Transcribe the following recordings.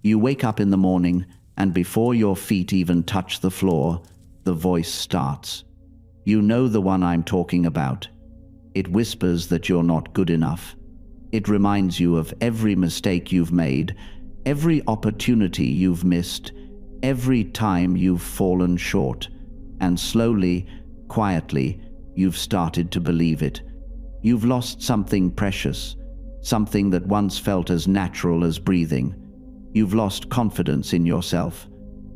You wake up in the morning, and before your feet even touch the floor, the voice starts. You know the one I'm talking about. It whispers that you're not good enough. It reminds you of every mistake you've made, every opportunity you've missed, every time you've fallen short. And slowly, quietly, you've started to believe it. You've lost something precious, something that once felt as natural as breathing. You've lost confidence in yourself.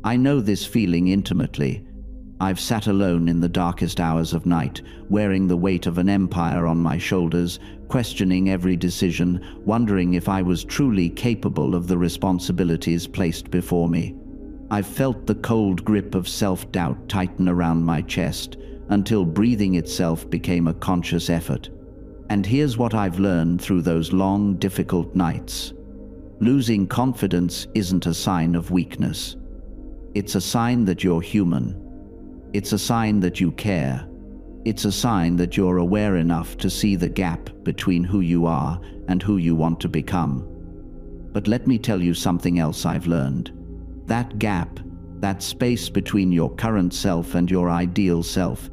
I know this feeling intimately. I've sat alone in the darkest hours of night, wearing the weight of an empire on my shoulders, questioning every decision, wondering if I was truly capable of the responsibilities placed before me. I've felt the cold grip of self-doubt tighten around my chest, until breathing itself became a conscious effort. And here's what I've learned through those long, difficult nights. Losing confidence isn't a sign of weakness. It's a sign that you're human. It's a sign that you care. It's a sign that you're aware enough to see the gap between who you are and who you want to become. But let me tell you something else I've learned. That gap, that space between your current self and your ideal self,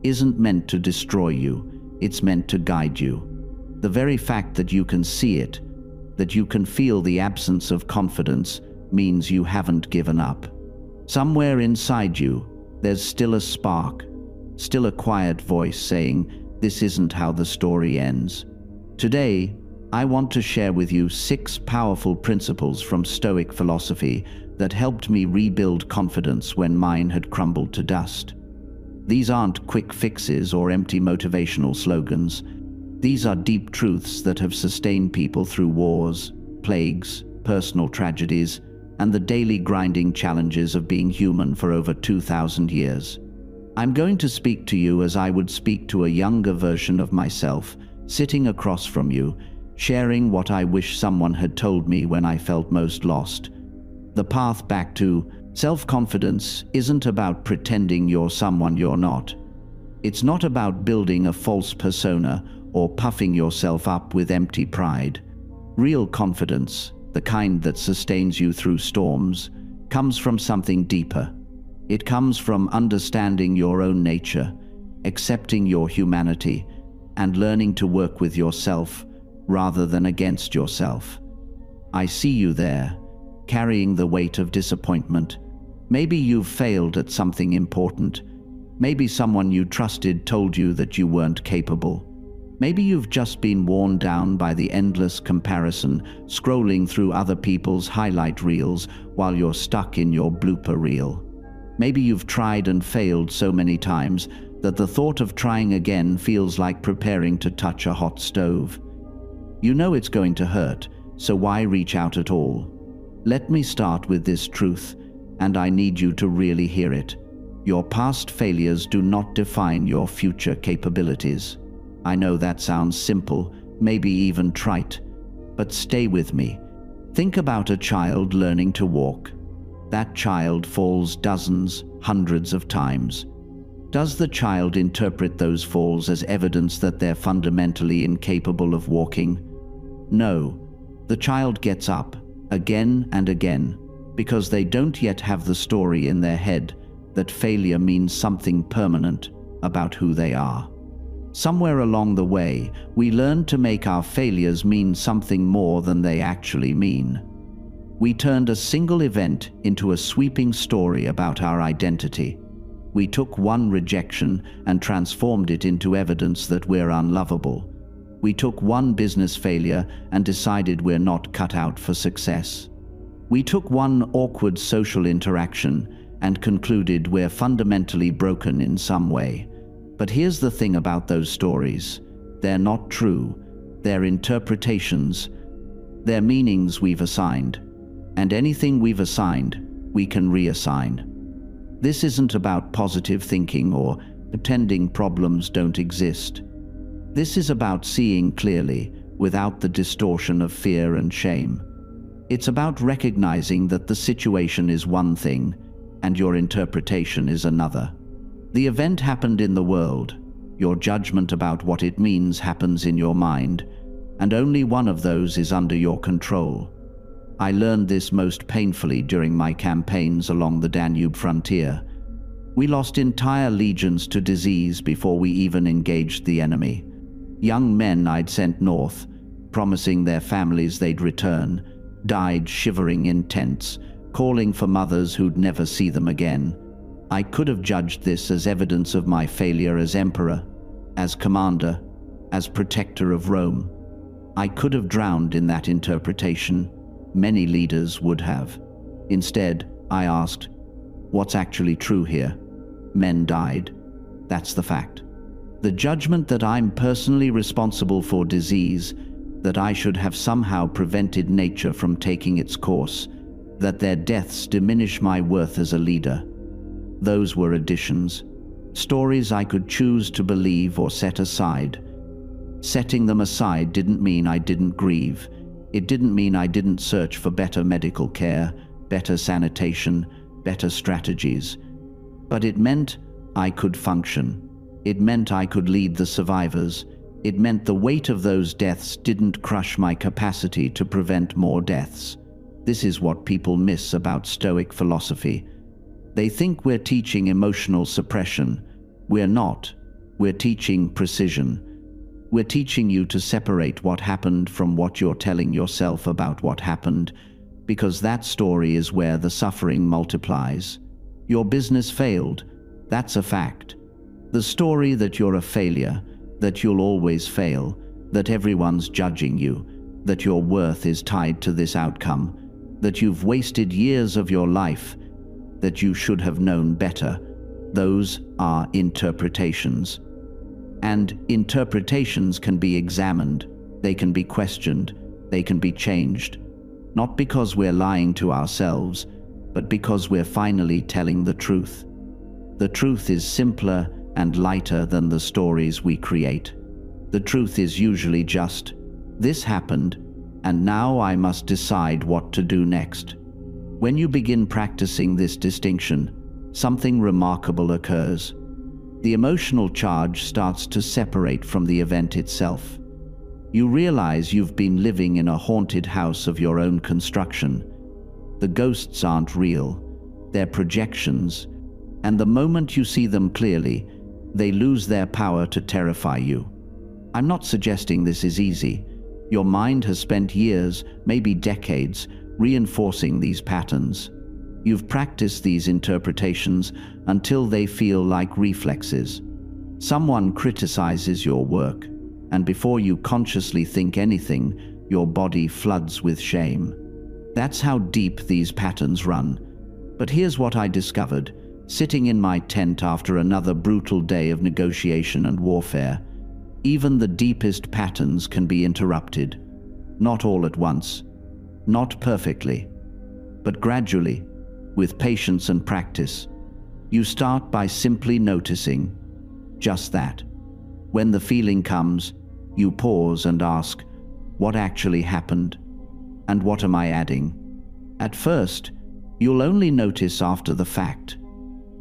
isn't meant to destroy you. It's meant to guide you. The very fact that you can see it, that you can feel the absence of confidence, means you haven't given up. Somewhere inside you, there's still a spark, still a quiet voice saying, "This isn't how the story ends." Today, I want to share with you 6 powerful principles from Stoic philosophy that helped me rebuild confidence when mine had crumbled to dust. These aren't quick fixes or empty motivational slogans. These are deep truths that have sustained people through wars, plagues, personal tragedies, and the daily grinding challenges of being human for over 2,000 years. I'm going to speak to you as I would speak to a younger version of myself, sitting across from you, sharing what I wish someone had told me when I felt most lost. The path back to self-confidence isn't about pretending you're someone you're not. It's not about building a false persona or puffing yourself up with empty pride. Real confidence, the kind that sustains you through storms, comes from something deeper. It comes from understanding your own nature, accepting your humanity, and learning to work with yourself rather than against yourself. I see you there, carrying the weight of disappointment. Maybe you've failed at something important. Maybe someone you trusted told you that you weren't capable. Maybe you've just been worn down by the endless comparison, scrolling through other people's highlight reels while you're stuck in your blooper reel. Maybe you've tried and failed so many times that the thought of trying again feels like preparing to touch a hot stove. You know it's going to hurt, so why reach out at all? Let me start with this truth, and I need you to really hear it. Your past failures do not define your future capabilities. I know that sounds simple, maybe even trite, but stay with me. Think about a child learning to walk. That child falls dozens, hundreds of times. Does the child interpret those falls as evidence that they're fundamentally incapable of walking? No. The child gets up, again and again, because they don't yet have the story in their head that failure means something permanent about who they are. Somewhere along the way, we learned to make our failures mean something more than they actually mean. We turned a single event into a sweeping story about our identity. We took one rejection and transformed it into evidence that we're unlovable. We took one business failure and decided we're not cut out for success. We took one awkward social interaction and concluded we're fundamentally broken in some way. But here's the thing about those stories. They're not true. They're interpretations. They're meanings we've assigned. And anything we've assigned, we can reassign. This isn't about positive thinking or pretending problems don't exist. This is about seeing clearly, without the distortion of fear and shame. It's about recognizing that the situation is one thing, and your interpretation is another. The event happened in the world. Your judgment about what it means happens in your mind, and only one of those is under your control. I learned this most painfully during my campaigns along the Danube frontier. We lost entire legions to disease before we even engaged the enemy. Young men I'd sent north, promising their families they'd return, died shivering in tents, calling for mothers who'd never see them again. I could have judged this as evidence of my failure as emperor, as commander, as protector of Rome. I could have drowned in that interpretation. Many leaders would have. Instead, I asked, what's actually true here? Men died. That's the fact. The judgment that I'm personally responsible for disease, that I should have somehow prevented nature from taking its course, that their deaths diminish my worth as a leader. Those were additions, stories I could choose to believe or set aside. Setting them aside didn't mean I didn't grieve. It didn't mean I didn't search for better medical care, better sanitation, better strategies. But it meant I could function. It meant I could lead the survivors. It meant the weight of those deaths didn't crush my capacity to prevent more deaths. This is what people miss about Stoic philosophy. They think we're teaching emotional suppression. We're not. We're teaching precision. We're teaching you to separate what happened from what you're telling yourself about what happened, because that story is where the suffering multiplies. Your business failed. That's a fact. The story that you're a failure, that you'll always fail, that everyone's judging you, that your worth is tied to this outcome, that you've wasted years of your life, that you should have known better. Those are interpretations. And interpretations can be examined, they can be questioned, they can be changed. Not because we're lying to ourselves, but because we're finally telling the truth. The truth is simpler and lighter than the stories we create. The truth is usually just, this happened, and now I must decide what to do next. When you begin practicing this distinction, something remarkable occurs. The emotional charge starts to separate from the event itself. You realize you've been living in a haunted house of your own construction. The ghosts aren't real, they're projections, and the moment you see them clearly, they lose their power to terrify you. I'm not suggesting this is easy. Your mind has spent years, maybe decades, reinforcing these patterns. You've practiced these interpretations until they feel like reflexes. Someone criticizes your work, and before you consciously think anything, your body floods with shame. That's how deep these patterns run. But here's what I discovered, sitting in my tent after another brutal day of negotiation and warfare. Even the deepest patterns can be interrupted. Not all at once, not perfectly, but gradually. With patience and practice, you start by simply noticing just that. When the feeling comes, you pause and ask, what actually happened? And what am I adding? At first, you'll only notice after the fact.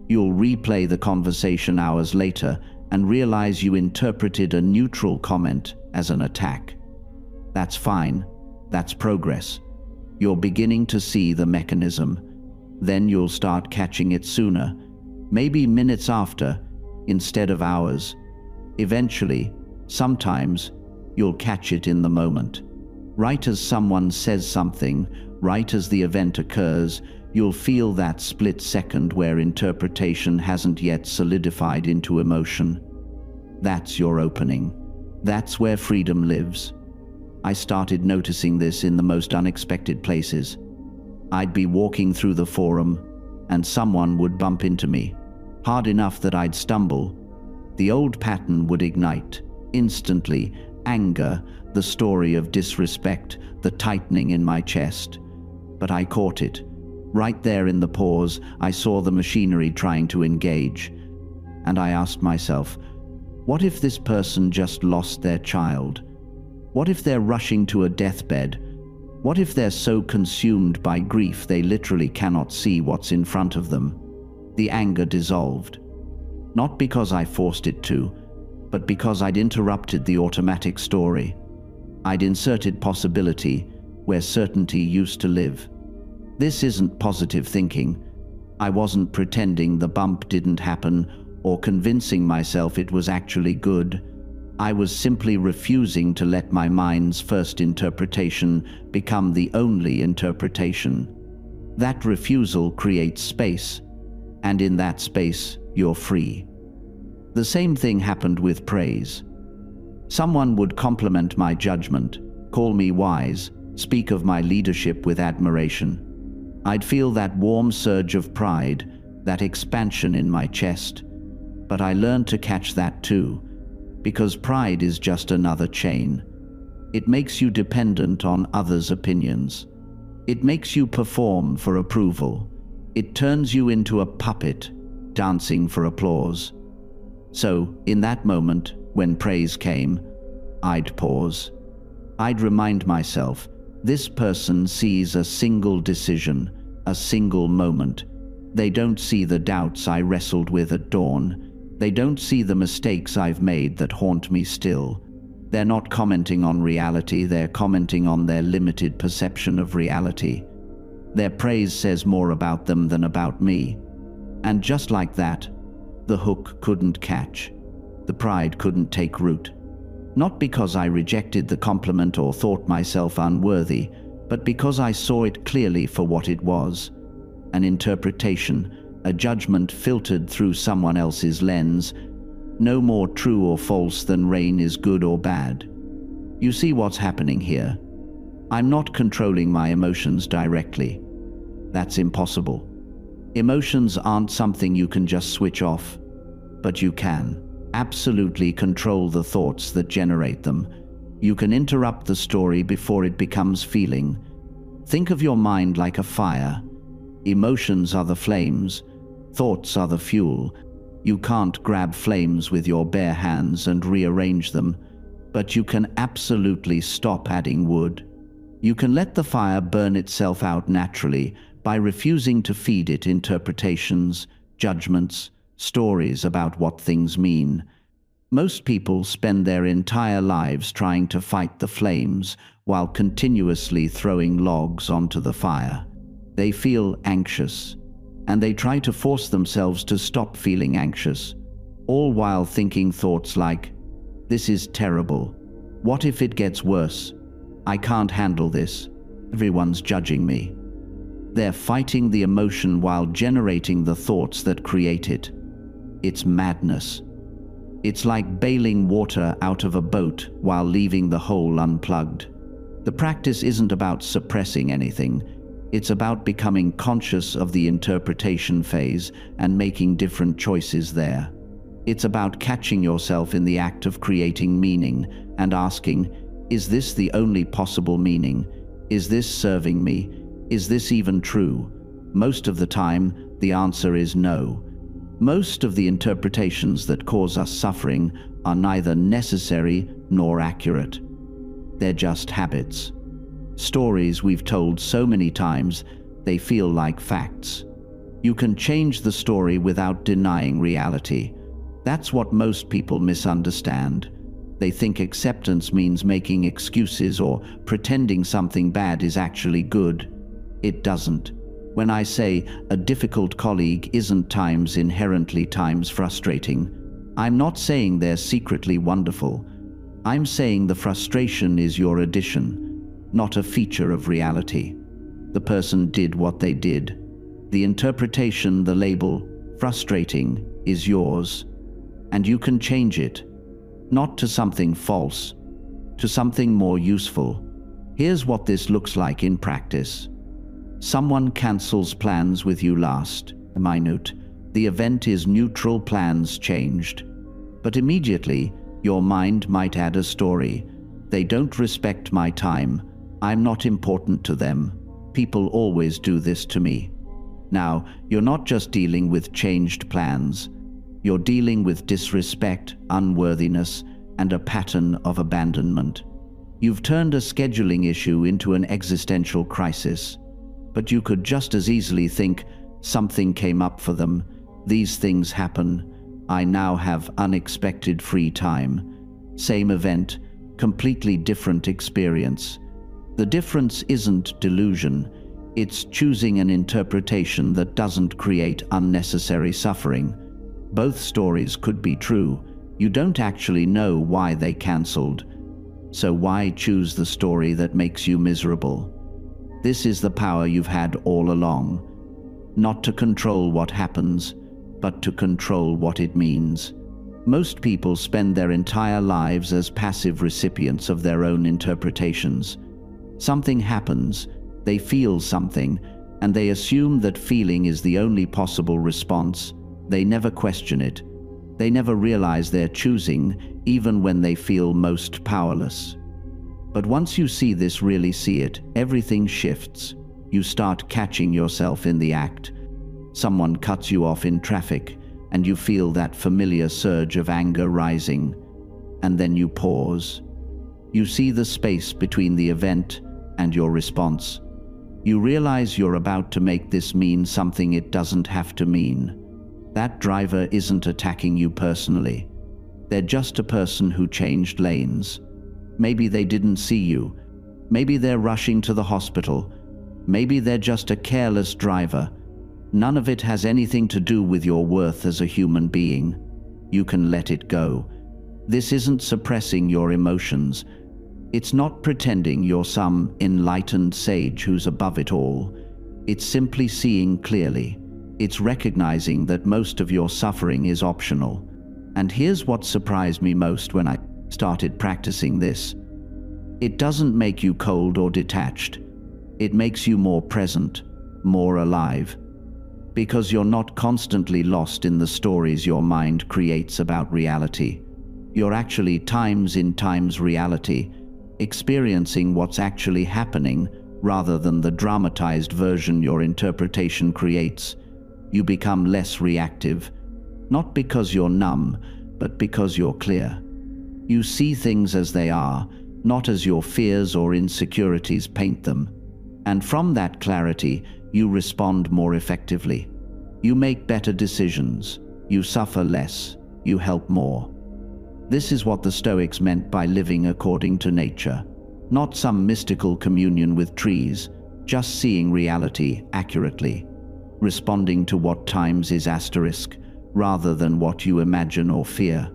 You'll replay the conversation hours later and realize you interpreted a neutral comment as an attack. That's fine. That's progress. You're beginning to see the mechanism. Then you'll start catching it sooner, maybe minutes after, instead of hours. Eventually, sometimes, you'll catch it in the moment. Right as someone says something, right as the event occurs, you'll feel that split second where interpretation hasn't yet solidified into emotion. That's your opening. That's where freedom lives. I started noticing this in the most unexpected places. I'd be walking through the forum, and someone would bump into me, hard enough that I'd stumble. The old pattern would ignite. Instantly, anger, the story of disrespect, the tightening in my chest. But I caught it. Right there in the pause, I saw the machinery trying to engage. And I asked myself, what if this person just lost their child? What if they're rushing to a deathbed? What if they're so consumed by grief they literally cannot see what's in front of them? The anger dissolved. Not because I forced it to, but because I'd interrupted the automatic story. I'd inserted possibility where certainty used to live. This isn't positive thinking. I wasn't pretending the bump didn't happen or convincing myself it was actually good. I was simply refusing to let my mind's first interpretation become the only interpretation. That refusal creates space, and in that space, you're free. The same thing happened with praise. Someone would compliment my judgment, call me wise, speak of my leadership with admiration. I'd feel that warm surge of pride, that expansion in my chest. But I learned to catch that too, because pride is just another chain. It makes you dependent on others' opinions. It makes you perform for approval. It turns you into a puppet, dancing for applause. So, in that moment, when praise came, I'd pause. I'd remind myself, this person sees a single decision, a single moment. They don't see the doubts I wrestled with at dawn. They don't see the mistakes I've made that haunt me still. They're not commenting on reality, they're commenting on their limited perception of reality. Their praise says more about them than about me. And just like that, the hook couldn't catch. The pride couldn't take root. Not because I rejected the compliment or thought myself unworthy, but because I saw it clearly for what it was. An interpretation, a judgment filtered through someone else's lens, no more true or false than rain is good or bad. You see what's happening here? I'm not controlling my emotions directly. That's impossible. Emotions aren't something you can just switch off, but you can absolutely control the thoughts that generate them. You can interrupt the story before it becomes feeling. Think of your mind like a fire. Emotions are the flames. Thoughts are the fuel. You can't grab flames with your bare hands and rearrange them, but you can absolutely stop adding wood. You can let the fire burn itself out naturally by refusing to feed it interpretations, judgments, stories about what things mean. Most people spend their entire lives trying to fight the flames while continuously throwing logs onto the fire. They feel anxious, and they try to force themselves to stop feeling anxious, all while thinking thoughts like, "This is terrible. What if it gets worse? I can't handle this. Everyone's judging me." They're fighting the emotion while generating the thoughts that create it. It's madness. It's like bailing water out of a boat while leaving the hole unplugged. The practice isn't about suppressing anything. It's about becoming conscious of the interpretation phase and making different choices there. It's about catching yourself in the act of creating meaning and asking, is this the only possible meaning? Is this serving me? Is this even true? Most of the time, the answer is no. Most of the interpretations that cause us suffering are neither necessary nor accurate. They're just habits. Stories we've told so many times, they feel like facts. You can change the story without denying reality. That's what most people misunderstand. They think acceptance means making excuses or pretending something bad is actually good. It doesn't. When I say a difficult colleague isn't times inherently times frustrating, I'm not saying they're secretly wonderful. I'm saying the frustration is your addition, not a feature of reality. The person did what they did. The interpretation, the label, frustrating, is yours. And you can change it, not to something false, to something more useful. Here's what this looks like in practice. Someone cancels plans with you last minute. The event is neutral, plans changed. But immediately, your mind might add a story. They don't respect my time. I'm not important to them. People always do this to me. Now, you're not just dealing with changed plans. You're dealing with disrespect, unworthiness, and a pattern of abandonment. You've turned a scheduling issue into an existential crisis. But you could just as easily think, something came up for them. These things happen. I now have unexpected free time. Same event, completely different experience. The difference isn't delusion, it's choosing an interpretation that doesn't create unnecessary suffering. Both stories could be true. You don't actually know why they cancelled. So why choose the story that makes you miserable? This is the power you've had all along. Not to control what happens, but to control what it means. Most people spend their entire lives as passive recipients of their own interpretations. Something happens, they feel something, and they assume that feeling is the only possible response. They never question it. They never realize they're choosing, even when they feel most powerless. But once you really see it, everything shifts. You start catching yourself in the act. Someone cuts you off in traffic, and you feel that familiar surge of anger rising. And then you pause. You see the space between the event and your response. You realize you're about to make this mean something it doesn't have to mean. That driver isn't attacking you personally. They're just a person who changed lanes. Maybe they didn't see you. Maybe they're rushing to the hospital. Maybe they're just a careless driver. None of it has anything to do with your worth as a human being. You can let it go. This isn't suppressing your emotions. It's not pretending you're some enlightened sage who's above it all. It's simply seeing clearly. It's recognizing that most of your suffering is optional. And here's what surprised me most when I started practicing this. It doesn't make you cold or detached. It makes you more present, more alive. Because you're not constantly lost in the stories your mind creates about reality. You're actually times in times reality, experiencing what's actually happening rather than the dramatized version your interpretation creates. You become less reactive, not because you're numb, but because you're clear. You see things as they are, not as your fears or insecurities paint them. And from that clarity, you respond more effectively. You make better decisions. You suffer less. You help more. This is what the Stoics meant by living according to nature. Not some mystical communion with trees, just seeing reality accurately. Responding to what times is asterisk, rather than what you imagine or fear.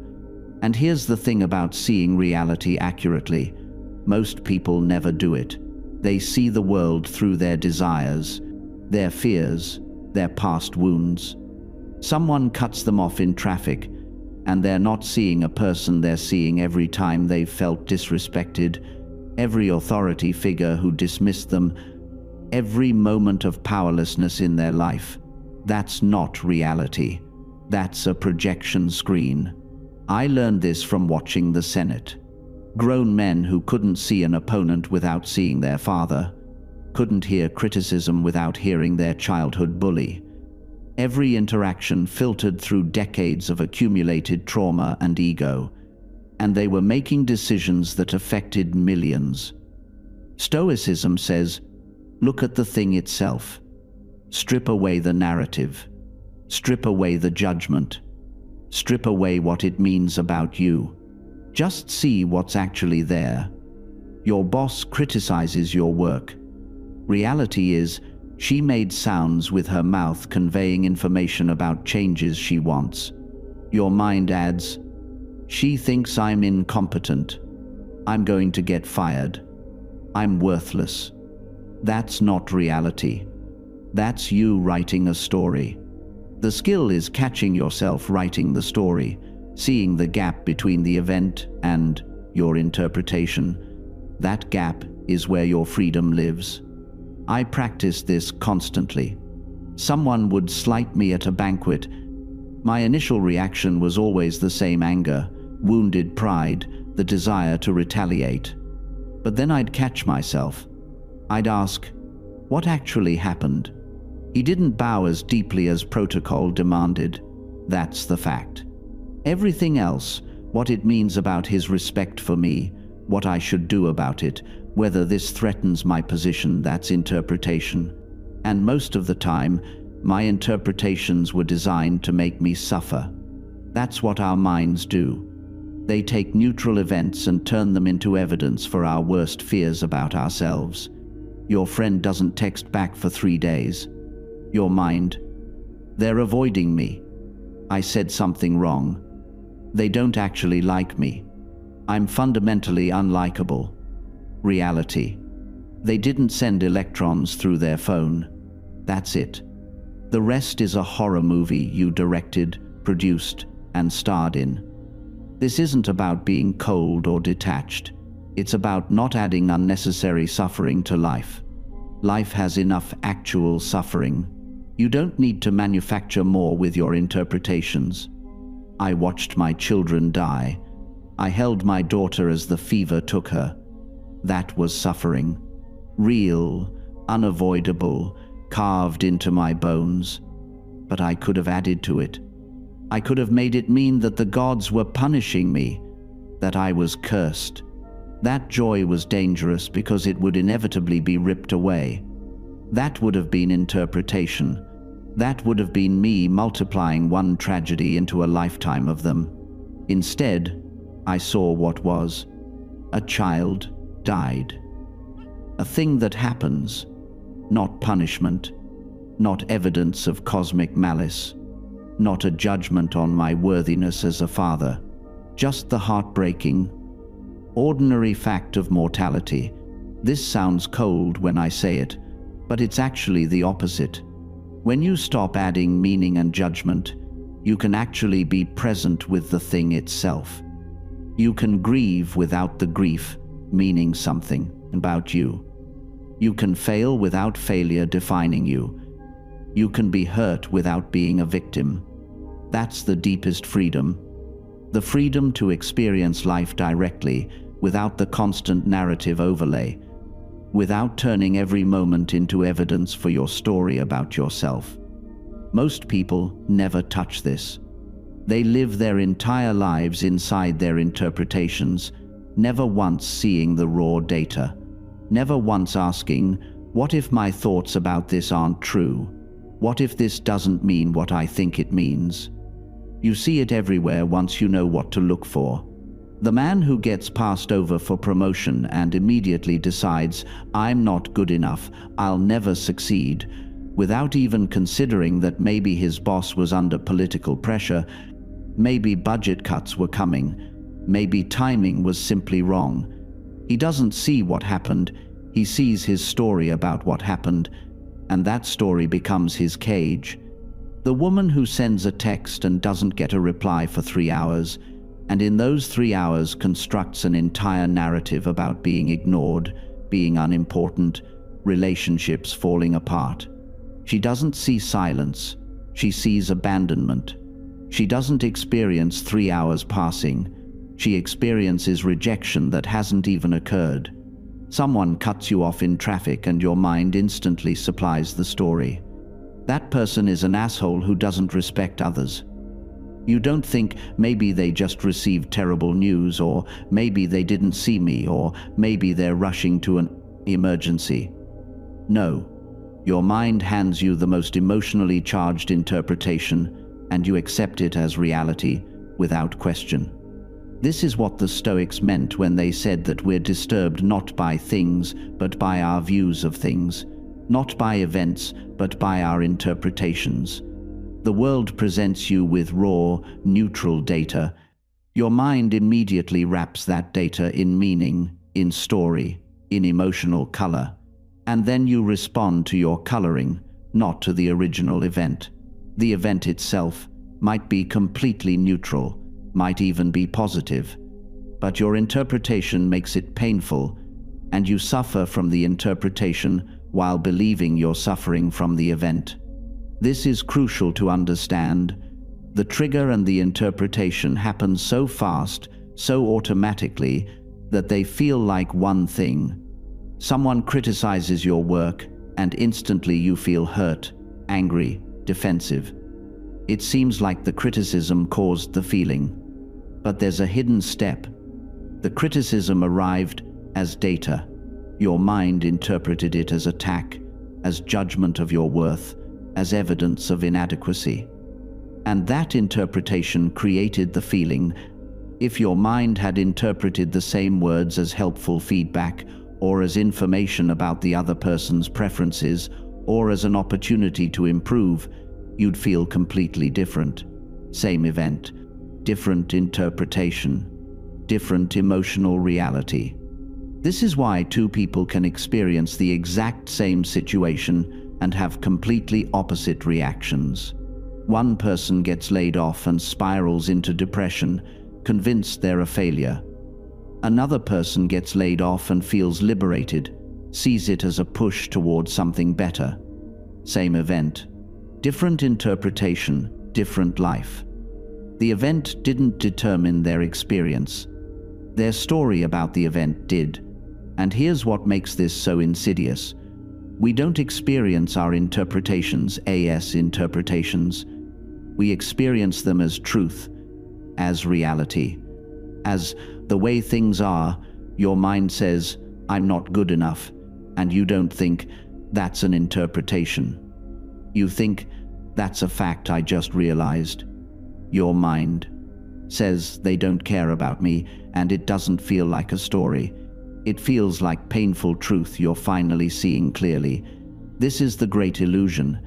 And here's the thing about seeing reality accurately. Most people never do it. They see the world through their desires, their fears, their past wounds. Someone cuts them off in traffic, and they're not seeing a person, they're seeing every time they've felt disrespected, every authority figure who dismissed them, every moment of powerlessness in their life. That's not reality. That's a projection screen. I learned this from watching the Senate. Grown men who couldn't see an opponent without seeing their father, couldn't hear criticism without hearing their childhood bully. Every interaction filtered through decades of accumulated trauma and ego, and they were making decisions that affected millions. Stoicism says, look at the thing itself. Strip away the narrative. Strip away the judgment. Strip away what it means about you. Just see what's actually there. Your boss criticizes your work. Reality is, she made sounds with her mouth conveying information about changes she wants. Your mind adds, she thinks I'm incompetent. I'm going to get fired. I'm worthless. That's not reality. That's you writing a story. The skill is catching yourself writing the story, seeing the gap between the event and your interpretation. That gap is where your freedom lives. I practiced this constantly. Someone would slight me at a banquet. My initial reaction was always the same: anger, wounded pride, the desire to retaliate. But then I'd catch myself. I'd ask, what actually happened? He didn't bow as deeply as protocol demanded. That's the fact. Everything else, what it means about his respect for me, what I should do about it, whether this threatens my position, that's interpretation. And most of the time, my interpretations were designed to make me suffer. That's what our minds do. They take neutral events and turn them into evidence for our worst fears about ourselves. Your friend doesn't text back for 3 days. Your mind, they're avoiding me. I said something wrong. They don't actually like me. I'm fundamentally unlikable. Reality, they didn't send electrons through their phone. That's it. The rest is a horror movie you directed, produced, and starred in. This isn't about being cold or detached. It's about not adding unnecessary suffering to life. Life has enough actual suffering. You don't need to manufacture more with your interpretations. I watched my children die. I held my daughter as the fever took her. That was suffering. Real, unavoidable, carved into my bones. But I could have added to it. I could have made it mean that the gods were punishing me, that I was cursed. That joy was dangerous because it would inevitably be ripped away. That would have been interpretation. That would have been me multiplying one tragedy into a lifetime of them. Instead, I saw what was. A child died. A thing that happens, not punishment, not evidence of cosmic malice, not a judgment on my worthiness as a father, just the heartbreaking, ordinary fact of mortality. This sounds cold when I say it, but it's actually the opposite. When you stop adding meaning and judgment, you can actually be present with the thing itself. You can grieve without the grief meaning something about you. You can fail without failure defining you. You can be hurt without being a victim. That's the deepest freedom. The freedom to experience life directly, without the constant narrative overlay, without turning every moment into evidence for your story about yourself. Most people never touch this. They live their entire lives inside their interpretations, never once seeing the raw data, never once asking, what if my thoughts about this aren't true? What if this doesn't mean what I think it means? You see it everywhere once you know what to look for. The man who gets passed over for promotion and immediately decides, I'm not good enough, I'll never succeed, without even considering that maybe his boss was under political pressure, maybe budget cuts were coming, maybe timing was simply wrong. He doesn't see what happened, he sees his story about what happened, and that story becomes his cage. The woman who sends a text and doesn't get a reply for 3 hours, and in those 3 hours constructs an entire narrative about being ignored, being unimportant, relationships falling apart. She doesn't see silence, she sees abandonment. She doesn't experience 3 hours passing, she experiences rejection that hasn't even occurred. Someone cuts you off in traffic and your mind instantly supplies the story. That person is an asshole who doesn't respect others. You don't think maybe they just received terrible news, or maybe they didn't see me, or maybe they're rushing to an emergency. No, your mind hands you the most emotionally charged interpretation, and you accept it as reality without question. This is what the Stoics meant when they said that we're disturbed not by things, but by our views of things, not by events, but by our interpretations. The world presents you with raw, neutral data. Your mind immediately wraps that data in meaning, in story, in emotional color. And then you respond to your coloring, not to the original event. The event itself might be completely neutral, might even be positive, but your interpretation makes it painful, and you suffer from the interpretation while believing you're suffering from the event. This is crucial to understand. The trigger and the interpretation happen so fast, so automatically, that they feel like one thing. Someone criticizes your work, and instantly you feel hurt, angry, defensive. It seems like the criticism caused the feeling. But there's a hidden step. The criticism arrived as data. Your mind interpreted it as attack, as judgment of your worth, as evidence of inadequacy. And that interpretation created the feeling, If your mind had interpreted the same words as helpful feedback, or as information about the other person's preferences, or as an opportunity to improve, you'd feel completely different. Same event, different interpretation, different emotional reality. This is why two people can experience the exact same situation and have completely opposite reactions. One person gets laid off and spirals into depression, convinced they're a failure. Another person gets laid off and feels liberated, sees it as a push towards something better. Same event, different interpretation, different life. The event didn't determine their experience. Their story about the event did. And here's what makes this so insidious. We don't experience our interpretations as interpretations. We experience them as truth, as reality, as the way things are. Your mind says, I'm not good enough, and you don't think, that's an interpretation. You think, that's a fact I just realized. Your mind says they don't care about me, and it doesn't feel like a story. It feels like painful truth you're finally seeing clearly. This is the great illusion.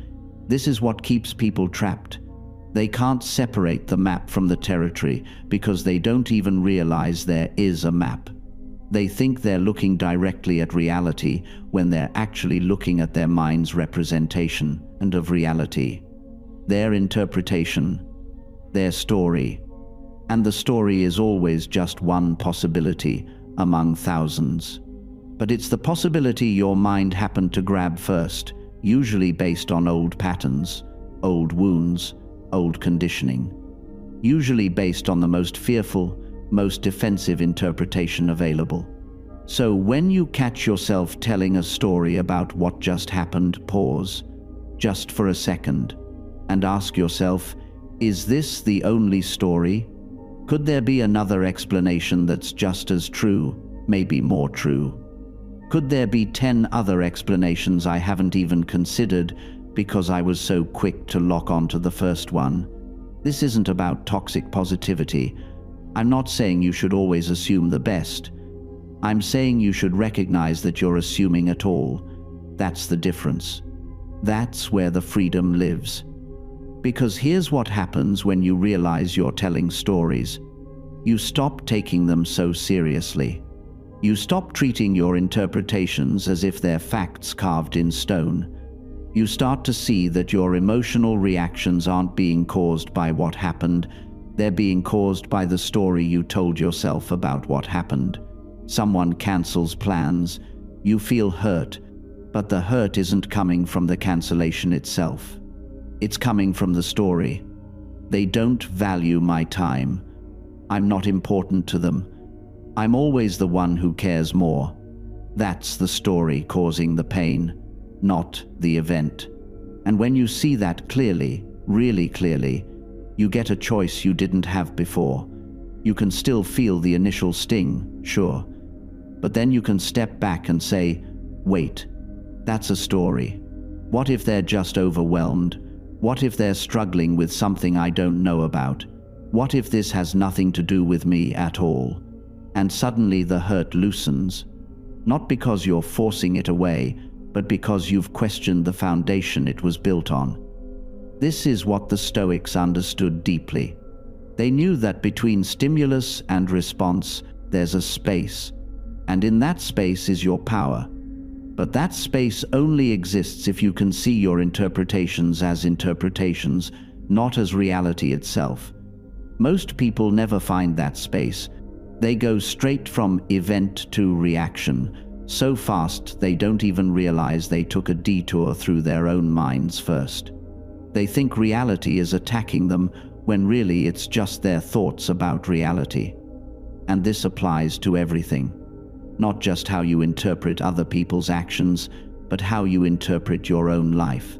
This is what keeps people trapped. They can't separate the map from the territory because they don't even realize there is a map. They think they're looking directly at reality when they're actually looking at their mind's representation and of reality. Their interpretation, their story. And the story is always just one possibility among thousands. But it's the possibility your mind happened to grab first, usually based on old patterns, old wounds, old conditioning. Usually based on the most fearful, most defensive interpretation available. So when you catch yourself telling a story about what just happened, pause, just for a second, and ask yourself, is this the only story? Could there be another explanation that's just as true, maybe more true? Could there be 10 other explanations I haven't even considered because I was so quick to lock onto the first one? This isn't about toxic positivity. I'm not saying you should always assume the best. I'm saying you should recognize that you're assuming at all. That's the difference. That's where the freedom lives. Because here's what happens when you realize you're telling stories. You stop taking them so seriously. You stop treating your interpretations as if they're facts carved in stone. You start to see that your emotional reactions aren't being caused by what happened. They're being caused by the story you told yourself about what happened. Someone cancels plans. You feel hurt, but the hurt isn't coming from the cancellation itself. It's coming from the story. They don't value my time. I'm not important to them. I'm always the one who cares more. That's the story causing the pain, not the event. And when you see that clearly, really clearly, you get a choice you didn't have before. You can still feel the initial sting, sure. But then you can step back and say, wait, that's a story. What if they're just overwhelmed? What if they're struggling with something I don't know about? What if this has nothing to do with me at all? And suddenly the hurt loosens, not because you're forcing it away, but because you've questioned the foundation it was built on. This is what the Stoics understood deeply. They knew that between stimulus and response, there's a space, and in that space is your power. But that space only exists if you can see your interpretations as interpretations, not as reality itself. Most people never find that space. They go straight from event to reaction, so fast they don't even realize they took a detour through their own minds first. They think reality is attacking them, when really it's just their thoughts about reality. And this applies to everything. Not just how you interpret other people's actions, but how you interpret your own life.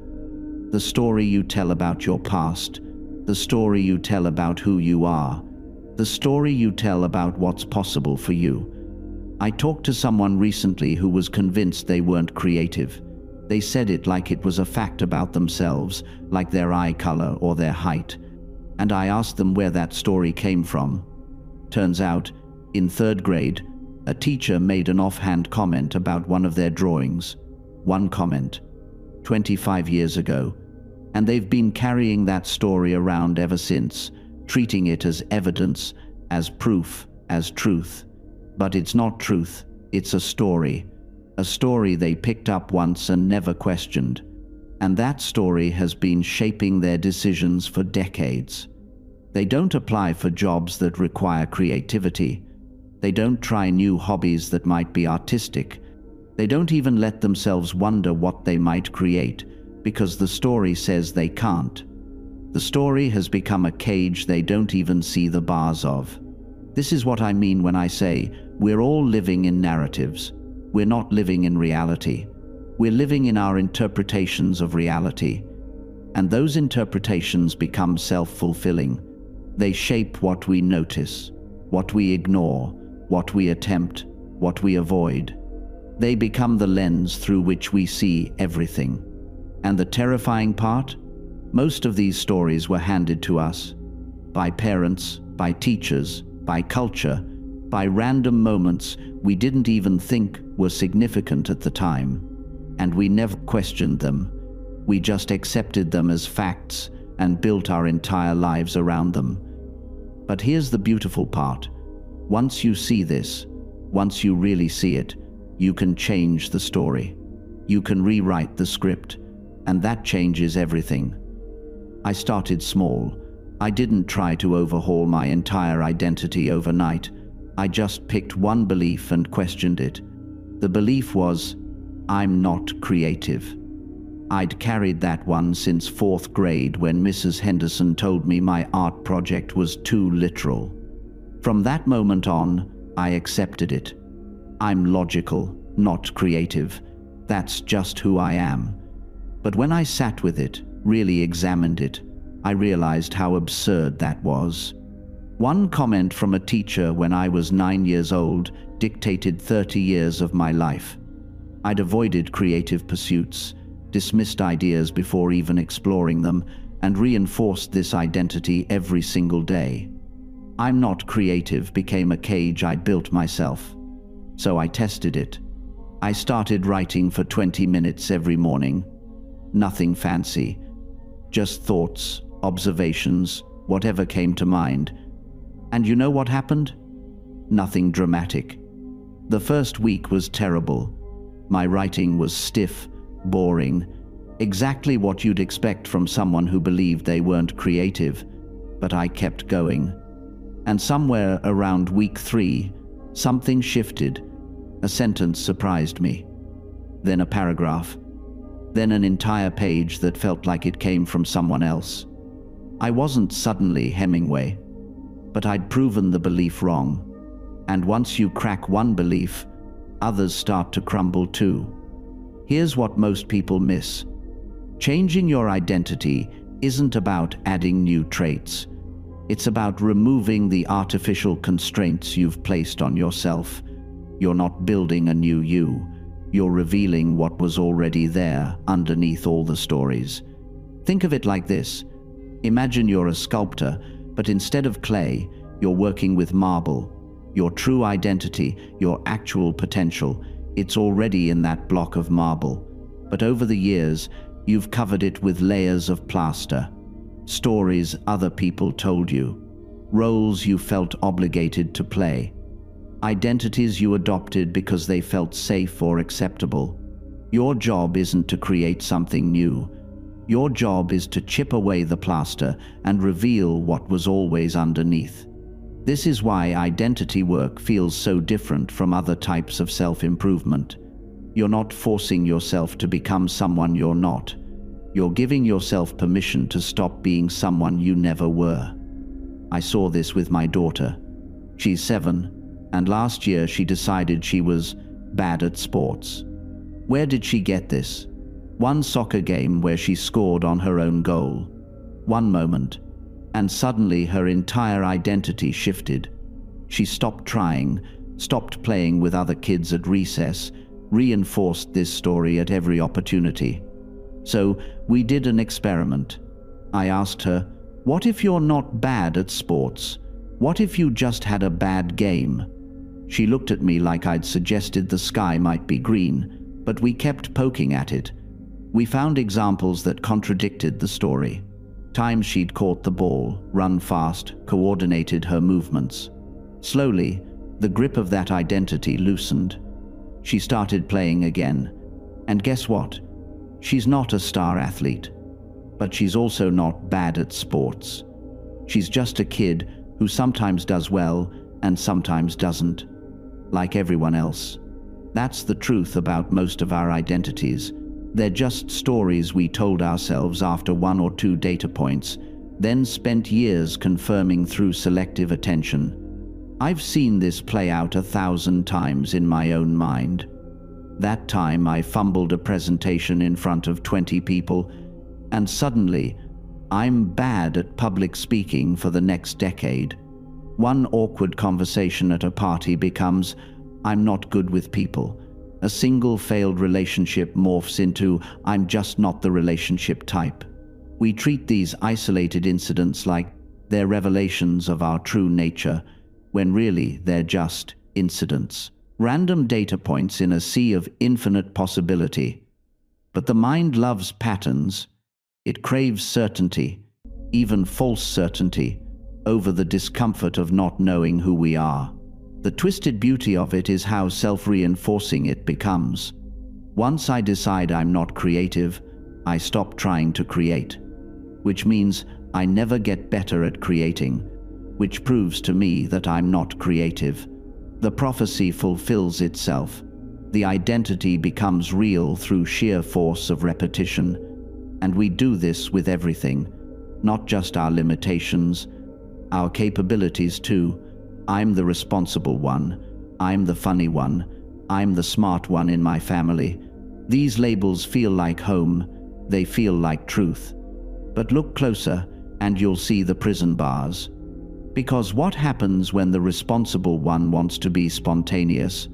The story you tell about your past, the story you tell about who you are, the story you tell about what's possible for you. I talked to someone recently who was convinced they weren't creative. They said it like it was a fact about themselves, like their eye color or their height. And I asked them where that story came from. Turns out, in 3rd grade, a teacher made an offhand comment about one of their drawings. One comment, 25 years ago, and they've been carrying that story around ever since, treating it as evidence, as proof, as truth. But it's not truth, it's a story they picked up once and never questioned. And that story has been shaping their decisions for decades. They don't apply for jobs that require creativity. They don't try new hobbies that might be artistic. They don't even let themselves wonder what they might create, because the story says they can't. The story has become a cage they don't even see the bars of. This is what I mean when I say we're all living in narratives. We're not living in reality. We're living in our interpretations of reality. And those interpretations become self-fulfilling. They shape what we notice, what we ignore, what we attempt, what we avoid. They become the lens through which we see everything. And the terrifying part? Most of these stories were handed to us by parents, by teachers, by culture, by random moments we didn't even think were significant at the time. And we never questioned them. We just accepted them as facts and built our entire lives around them. But here's the beautiful part. Once you see this, once you really see it, you can change the story. You can rewrite the script, and that changes everything. I started small. I didn't try to overhaul my entire identity overnight. I just picked one belief and questioned it. The belief was, I'm not creative. I'd carried that one since 4th grade when Mrs. Henderson told me my art project was too literal. From that moment on, I accepted it. I'm logical, not creative. That's just who I am. But when I sat with it, really examined it, I realized how absurd that was. One comment from a teacher when I was 9 years old dictated 30 years of my life. I'd avoided creative pursuits, dismissed ideas before even exploring them, and reinforced this identity every single day. I'm not creative became a cage I'd built myself. So I tested it. I started writing for 20 minutes every morning. Nothing fancy, just thoughts, observations, whatever came to mind. And you know what happened? Nothing dramatic. The first week was terrible. My writing was stiff, boring, exactly what you'd expect from someone who believed they weren't creative. But I kept going. And somewhere around week 3, something shifted. A sentence surprised me. Then a paragraph. Then an entire page that felt like it came from someone else. I wasn't suddenly Hemingway, but I'd proven the belief wrong. And once you crack one belief, others start to crumble too. Here's what most people miss. Changing your identity isn't about adding new traits. It's about removing the artificial constraints you've placed on yourself. You're not building a new you. You're revealing what was already there underneath all the stories. Think of it like this. Imagine you're a sculptor, but instead of clay, you're working with marble. Your true identity, your actual potential, it's already in that block of marble. But over the years, you've covered it with layers of plaster. Stories other people told you. Roles you felt obligated to play. Identities you adopted because they felt safe or acceptable. Your job isn't to create something new. Your job is to chip away the plaster and reveal what was always underneath. This is why identity work feels so different from other types of self-improvement. You're not forcing yourself to become someone you're not. You're giving yourself permission to stop being someone you never were. I saw this with my daughter. She's 7, and last year she decided she was bad at sports. Where did she get this? One soccer game where she scored on her own goal. One moment, and suddenly her entire identity shifted. She stopped trying, stopped playing with other kids at recess, reinforced this story at every opportunity. So we did an experiment. I asked her, what if you're not bad at sports? What if you just had a bad game? She looked at me like I'd suggested the sky might be green, but we kept poking at it. We found examples that contradicted the story. Times she'd caught the ball, run fast, coordinated her movements. Slowly, the grip of that identity loosened. She started playing again. And guess what? She's not a star athlete, but she's also not bad at sports. She's just a kid who sometimes does well and sometimes doesn't, like everyone else. That's the truth about most of our identities. They're just stories we told ourselves after 1 or 2 data points, then spent years confirming through selective attention. I've seen this play out 1,000 times in my own mind. That time I fumbled a presentation in front of 20 people, and suddenly, I'm bad at public speaking for the next decade. One awkward conversation at a party becomes, I'm not good with people. A single failed relationship morphs into, I'm just not the relationship type. We treat these isolated incidents like they're revelations of our true nature, when really they're just incidents. Random data points in a sea of infinite possibility. But the mind loves patterns. It craves certainty, even false certainty, over the discomfort of not knowing who we are. The twisted beauty of it is how self-reinforcing it becomes. Once I decide I'm not creative, I stop trying to create, which means I never get better at creating, which proves to me that I'm not creative. The prophecy fulfills itself. The identity becomes real through sheer force of repetition. And we do this with everything, not just our limitations, our capabilities too. I'm the responsible one. I'm the funny one. I'm the smart one in my family. These labels feel like home. They feel like truth. But look closer and you'll see the prison bars. Because what happens when the responsible one wants to be spontaneous?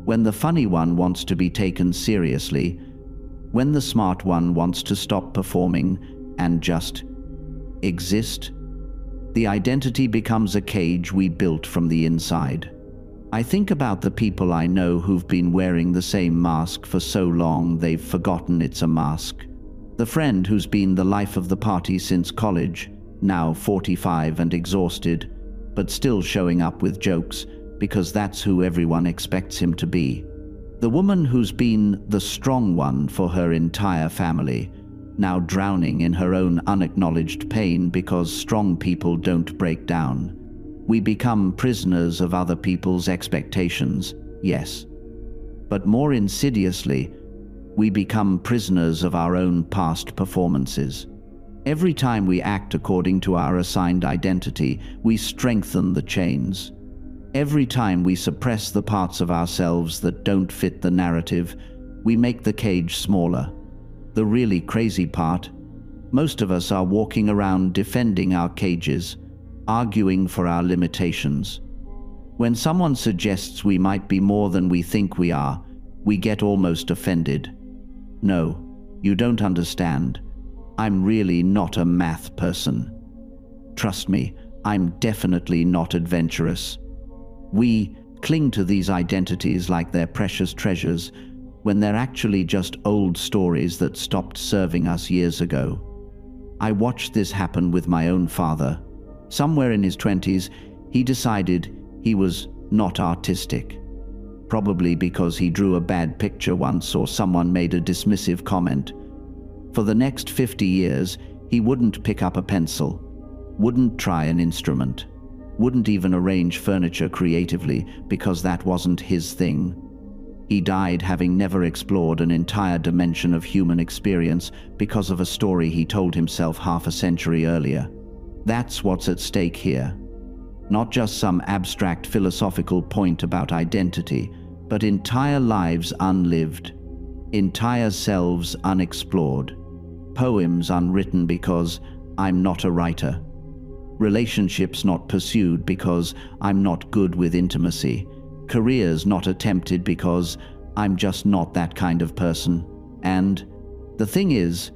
When the funny one wants to be taken seriously? When the smart one wants to stop performing and just exist? The identity becomes a cage we built from the inside. I think about the people I know who've been wearing the same mask for so long they've forgotten it's a mask. The friend who's been the life of the party since college, now 45 and exhausted, but still showing up with jokes because that's who everyone expects him to be. The woman who's been the strong one for her entire family, now drowning in her own unacknowledged pain because strong people don't break down. We become prisoners of other people's expectations, yes. But more insidiously, we become prisoners of our own past performances. Every time we act according to our assigned identity, we strengthen the chains. Every time we suppress the parts of ourselves that don't fit the narrative, we make the cage smaller. The really crazy part, most of us are walking around defending our cages, arguing for our limitations. When someone suggests we might be more than we think we are, we get almost offended. No, you don't understand. I'm really not a math person. Trust me, I'm definitely not adventurous. We cling to these identities like they're precious treasures, when they're actually just old stories that stopped serving us years ago. I watched this happen with my own father. Somewhere in his 20s, he decided he was not artistic. Probably because he drew a bad picture once or someone made a dismissive comment. For the next 50 years, he wouldn't pick up a pencil, wouldn't try an instrument, wouldn't even arrange furniture creatively because that wasn't his thing. He died having never explored an entire dimension of human experience because of a story he told himself half a century earlier. That's what's at stake here. Not just some abstract philosophical point about identity, but entire lives unlived, entire selves unexplored, poems unwritten because I'm not a writer, relationships not pursued because I'm not good with intimacy, careers not attempted because I'm just not that kind of person. And the thing is,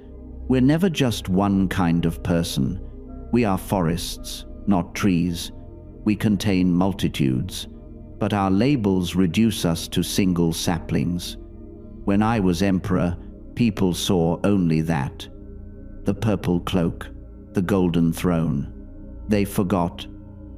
we're never just one kind of person. We are forests, not trees. We contain multitudes, but our labels reduce us to single saplings. When I was emperor, people saw only that. The purple cloak, the golden throne. They forgot,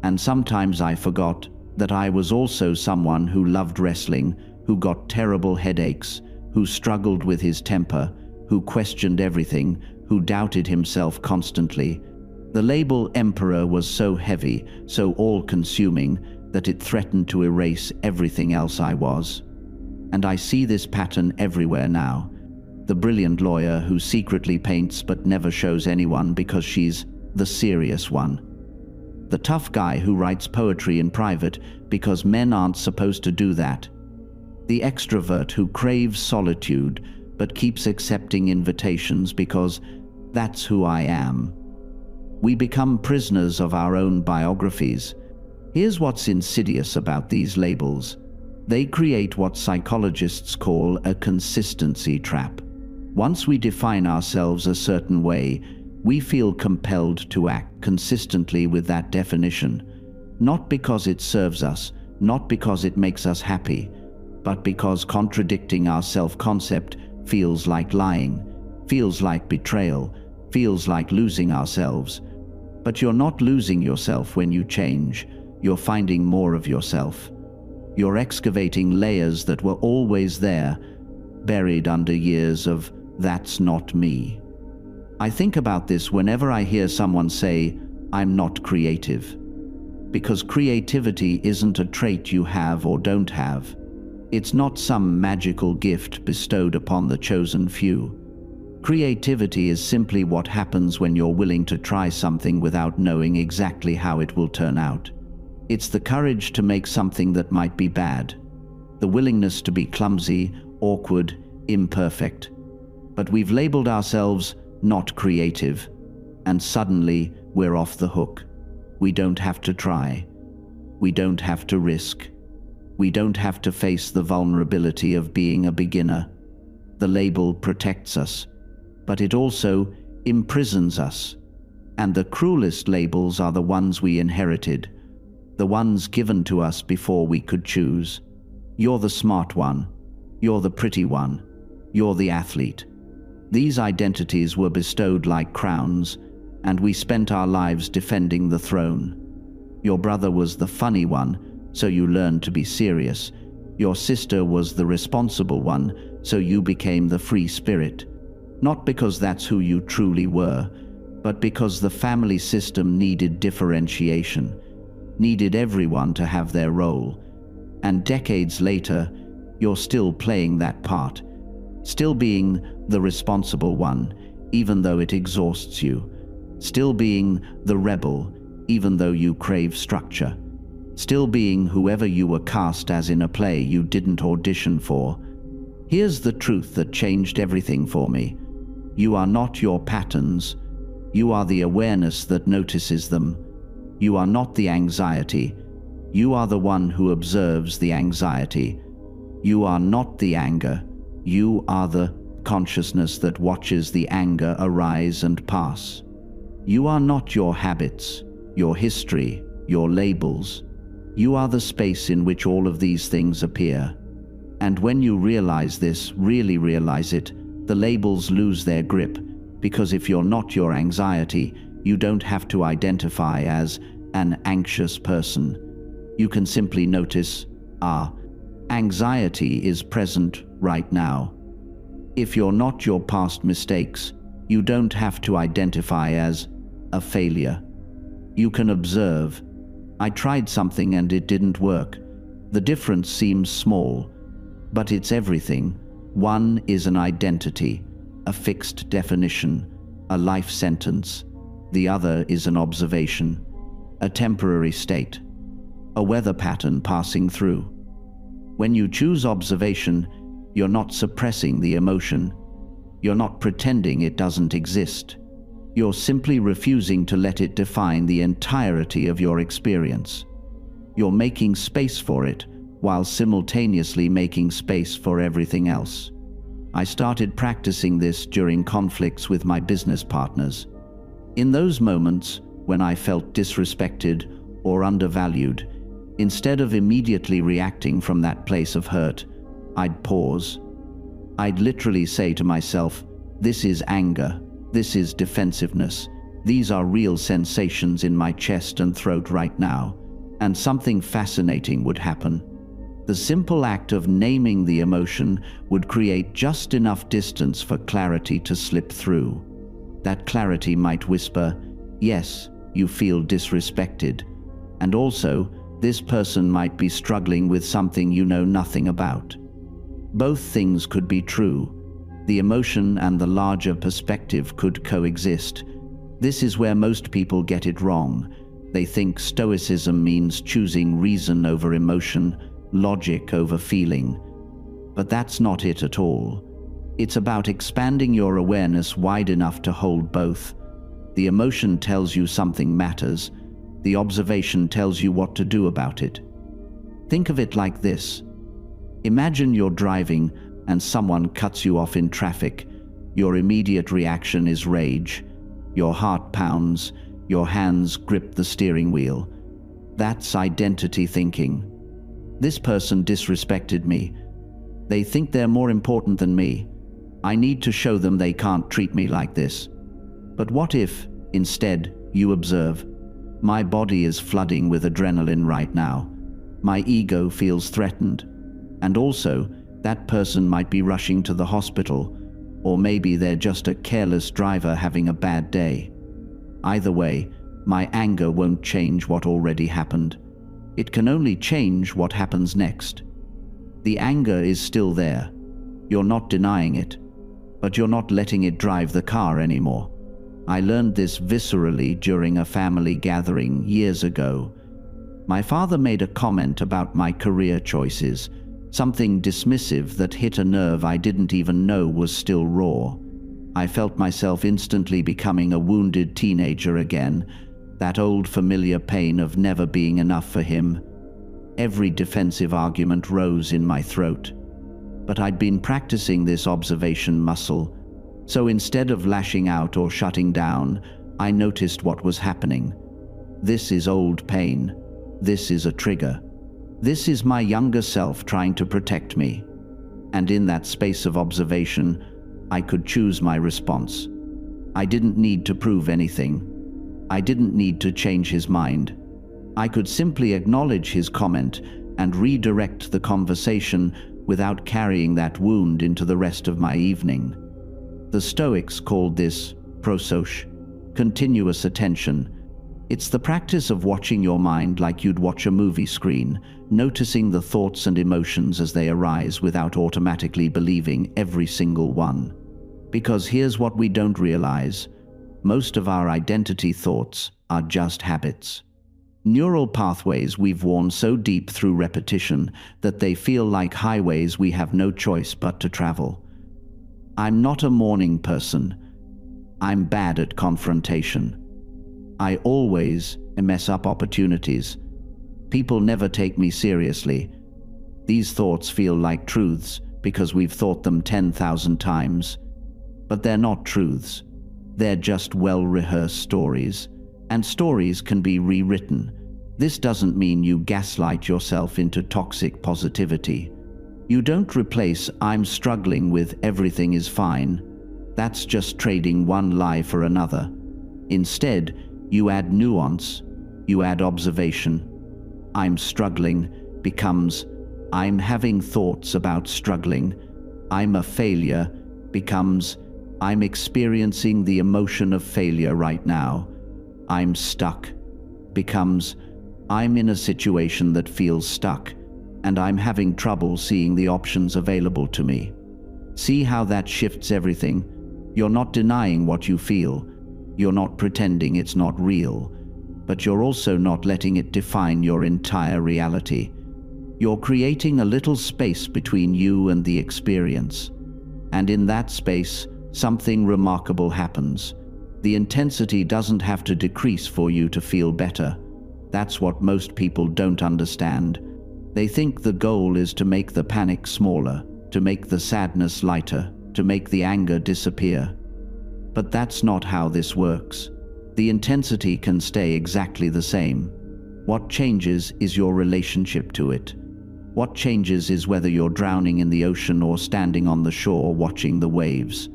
and sometimes I forgot, that I was also someone who loved wrestling, who got terrible headaches, who struggled with his temper, who questioned everything, who doubted himself constantly. The label emperor was so heavy, so all-consuming, that it threatened to erase everything else I was. And I see this pattern everywhere now. The brilliant lawyer who secretly paints but never shows anyone because she's the serious one. The tough guy who writes poetry in private because men aren't supposed to do that. The extrovert who craves solitude but keeps accepting invitations because that's who I am. We become prisoners of our own biographies. Here's what's insidious about these labels. They create what psychologists call a consistency trap. Once we define ourselves a certain way, we feel compelled to act consistently with that definition, not because it serves us, not because it makes us happy, but because contradicting our self-concept feels like lying, feels like betrayal, feels like losing ourselves. But you're not losing yourself when you change. You're finding more of yourself. You're excavating layers that were always there, buried under years of "that's not me." I think about this whenever I hear someone say, "I'm not creative." Because creativity isn't a trait you have or don't have. It's not some magical gift bestowed upon the chosen few. Creativity is simply what happens when you're willing to try something without knowing exactly how it will turn out. It's the courage to make something that might be bad, the willingness to be clumsy, awkward, imperfect. But we've labeled ourselves not creative, and suddenly we're off the hook. We don't have to try. We don't have to risk. We don't have to face the vulnerability of being a beginner. The label protects us, but it also imprisons us. And the cruelest labels are the ones we inherited, the ones given to us before we could choose. You're the smart one. You're the pretty one. You're the athlete. These identities were bestowed like crowns, and we spent our lives defending the throne. Your brother was the funny one, so you learned to be serious. Your sister was the responsible one, so you became the free spirit. Not because that's who you truly were, but because the family system needed differentiation, needed everyone to have their role. And decades later, you're still playing that part, still being the responsible one, even though it exhausts you, still being the rebel, even though you crave structure, still being whoever you were cast as in a play you didn't audition for. Here's the truth that changed everything for me. You are not your patterns. You are the awareness that notices them. You are not the anxiety. You are the one who observes the anxiety. You are not the anger. You are the consciousness that watches the anger arise and pass. You are not your habits, your history, your labels. You are the space in which all of these things appear. And when you realize this, really realize it, the labels lose their grip, because if you're not your anxiety, you don't have to identify as an anxious person. You can simply notice, anxiety is present right now. If you're not your past mistakes, you don't have to identify as a failure. You can observe, I tried something and it didn't work. The difference seems small, but it's everything. One is an identity, a fixed definition, a life sentence. The other is an observation, a temporary state, a weather pattern passing through. When you choose observation, you're not suppressing the emotion. You're not pretending it doesn't exist. You're simply refusing to let it define the entirety of your experience. You're making space for it, while simultaneously making space for everything else. I started practicing this during conflicts with my business partners. In those moments, when I felt disrespected or undervalued. Instead of immediately reacting from that place of hurt, I'd pause. I'd literally say to myself, this is anger, this is defensiveness, these are real sensations in my chest and throat right now, and something fascinating would happen. The simple act of naming the emotion would create just enough distance for clarity to slip through. That clarity might whisper, yes, you feel disrespected, and also, this person might be struggling with something you know nothing about. Both things could be true. The emotion and the larger perspective could coexist. This is where most people get it wrong. They think Stoicism means choosing reason over emotion, logic over feeling. But that's not it at all. It's about expanding your awareness wide enough to hold both. The emotion tells you something matters. The observation tells you what to do about it. Think of it like this. Imagine you're driving and someone cuts you off in traffic. Your immediate reaction is rage. Your heart pounds. Your hands grip the steering wheel. That's identity thinking. This person disrespected me. They think they're more important than me. I need to show them they can't treat me like this. But what if, instead, you observe, my body is flooding with adrenaline right now. My ego feels threatened. And also, that person might be rushing to the hospital, or maybe they're just a careless driver having a bad day. Either way, my anger won't change what already happened. It can only change what happens next. The anger is still there. You're not denying it, but you're not letting it drive the car anymore. I learned this viscerally during a family gathering years ago. My father made a comment about my career choices, something dismissive that hit a nerve I didn't even know was still raw. I felt myself instantly becoming a wounded teenager again, that old familiar pain of never being enough for him. Every defensive argument rose in my throat. But I'd been practicing this observation muscle, so instead of lashing out or shutting down, I noticed what was happening. This is old pain. This is a trigger. This is my younger self trying to protect me. And in that space of observation, I could choose my response. I didn't need to prove anything. I didn't need to change his mind. I could simply acknowledge his comment and redirect the conversation without carrying that wound into the rest of my evening. The Stoics called this prosos, continuous attention. It's the practice of watching your mind like you'd watch a movie screen, noticing the thoughts and emotions as they arise without automatically believing every single one. Because here's what we don't realize. Most of our identity thoughts are just habits. Neural pathways we've worn so deep through repetition that they feel like highways we have no choice but to travel. I'm not a morning person. I'm bad at confrontation. I always mess up opportunities. People never take me seriously. These thoughts feel like truths because we've thought them 10,000 times. But they're not truths. They're just well-rehearsed stories. And stories can be rewritten. This doesn't mean you gaslight yourself into toxic positivity. You don't replace "I'm struggling" with "everything is fine." That's just trading one lie for another. Instead, you add nuance, you add observation. "I'm struggling" becomes "I'm having thoughts about struggling." "I'm a failure" becomes "I'm experiencing the emotion of failure right now." "I'm stuck" becomes "I'm in a situation that feels stuck, and I'm having trouble seeing the options available to me." See how that shifts everything? You're not denying what you feel. You're not pretending it's not real. But you're also not letting it define your entire reality. You're creating a little space between you and the experience. And in that space, something remarkable happens. The intensity doesn't have to decrease for you to feel better. That's what most people don't understand. They think the goal is to make the panic smaller, to make the sadness lighter, to make the anger disappear. But that's not how this works. The intensity can stay exactly the same. What changes is your relationship to it. What changes is whether you're drowning in the ocean or standing on the shore watching the waves.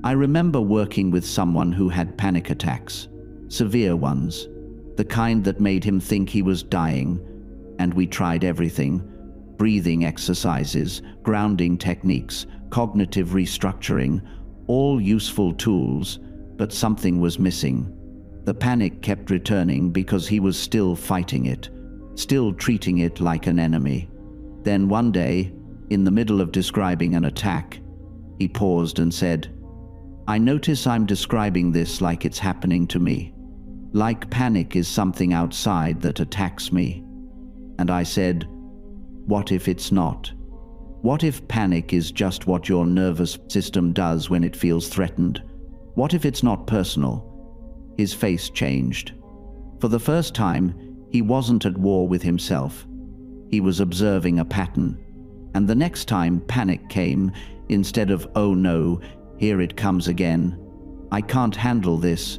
I remember working with someone who had panic attacks, severe ones, the kind that made him think he was dying, and we tried everything: breathing exercises, grounding techniques, cognitive restructuring, all useful tools, but something was missing. The panic kept returning because he was still fighting it, still treating it like an enemy. Then one day, in the middle of describing an attack, he paused and said, "I notice I'm describing this like it's happening to me. Like panic is something outside that attacks me." And I said, "What if it's not? What if panic is just what your nervous system does when it feels threatened? What if it's not personal?" His face changed. For the first time, he wasn't at war with himself. He was observing a pattern. And the next time panic came, instead of, "Oh no, here it comes again. I can't handle this,"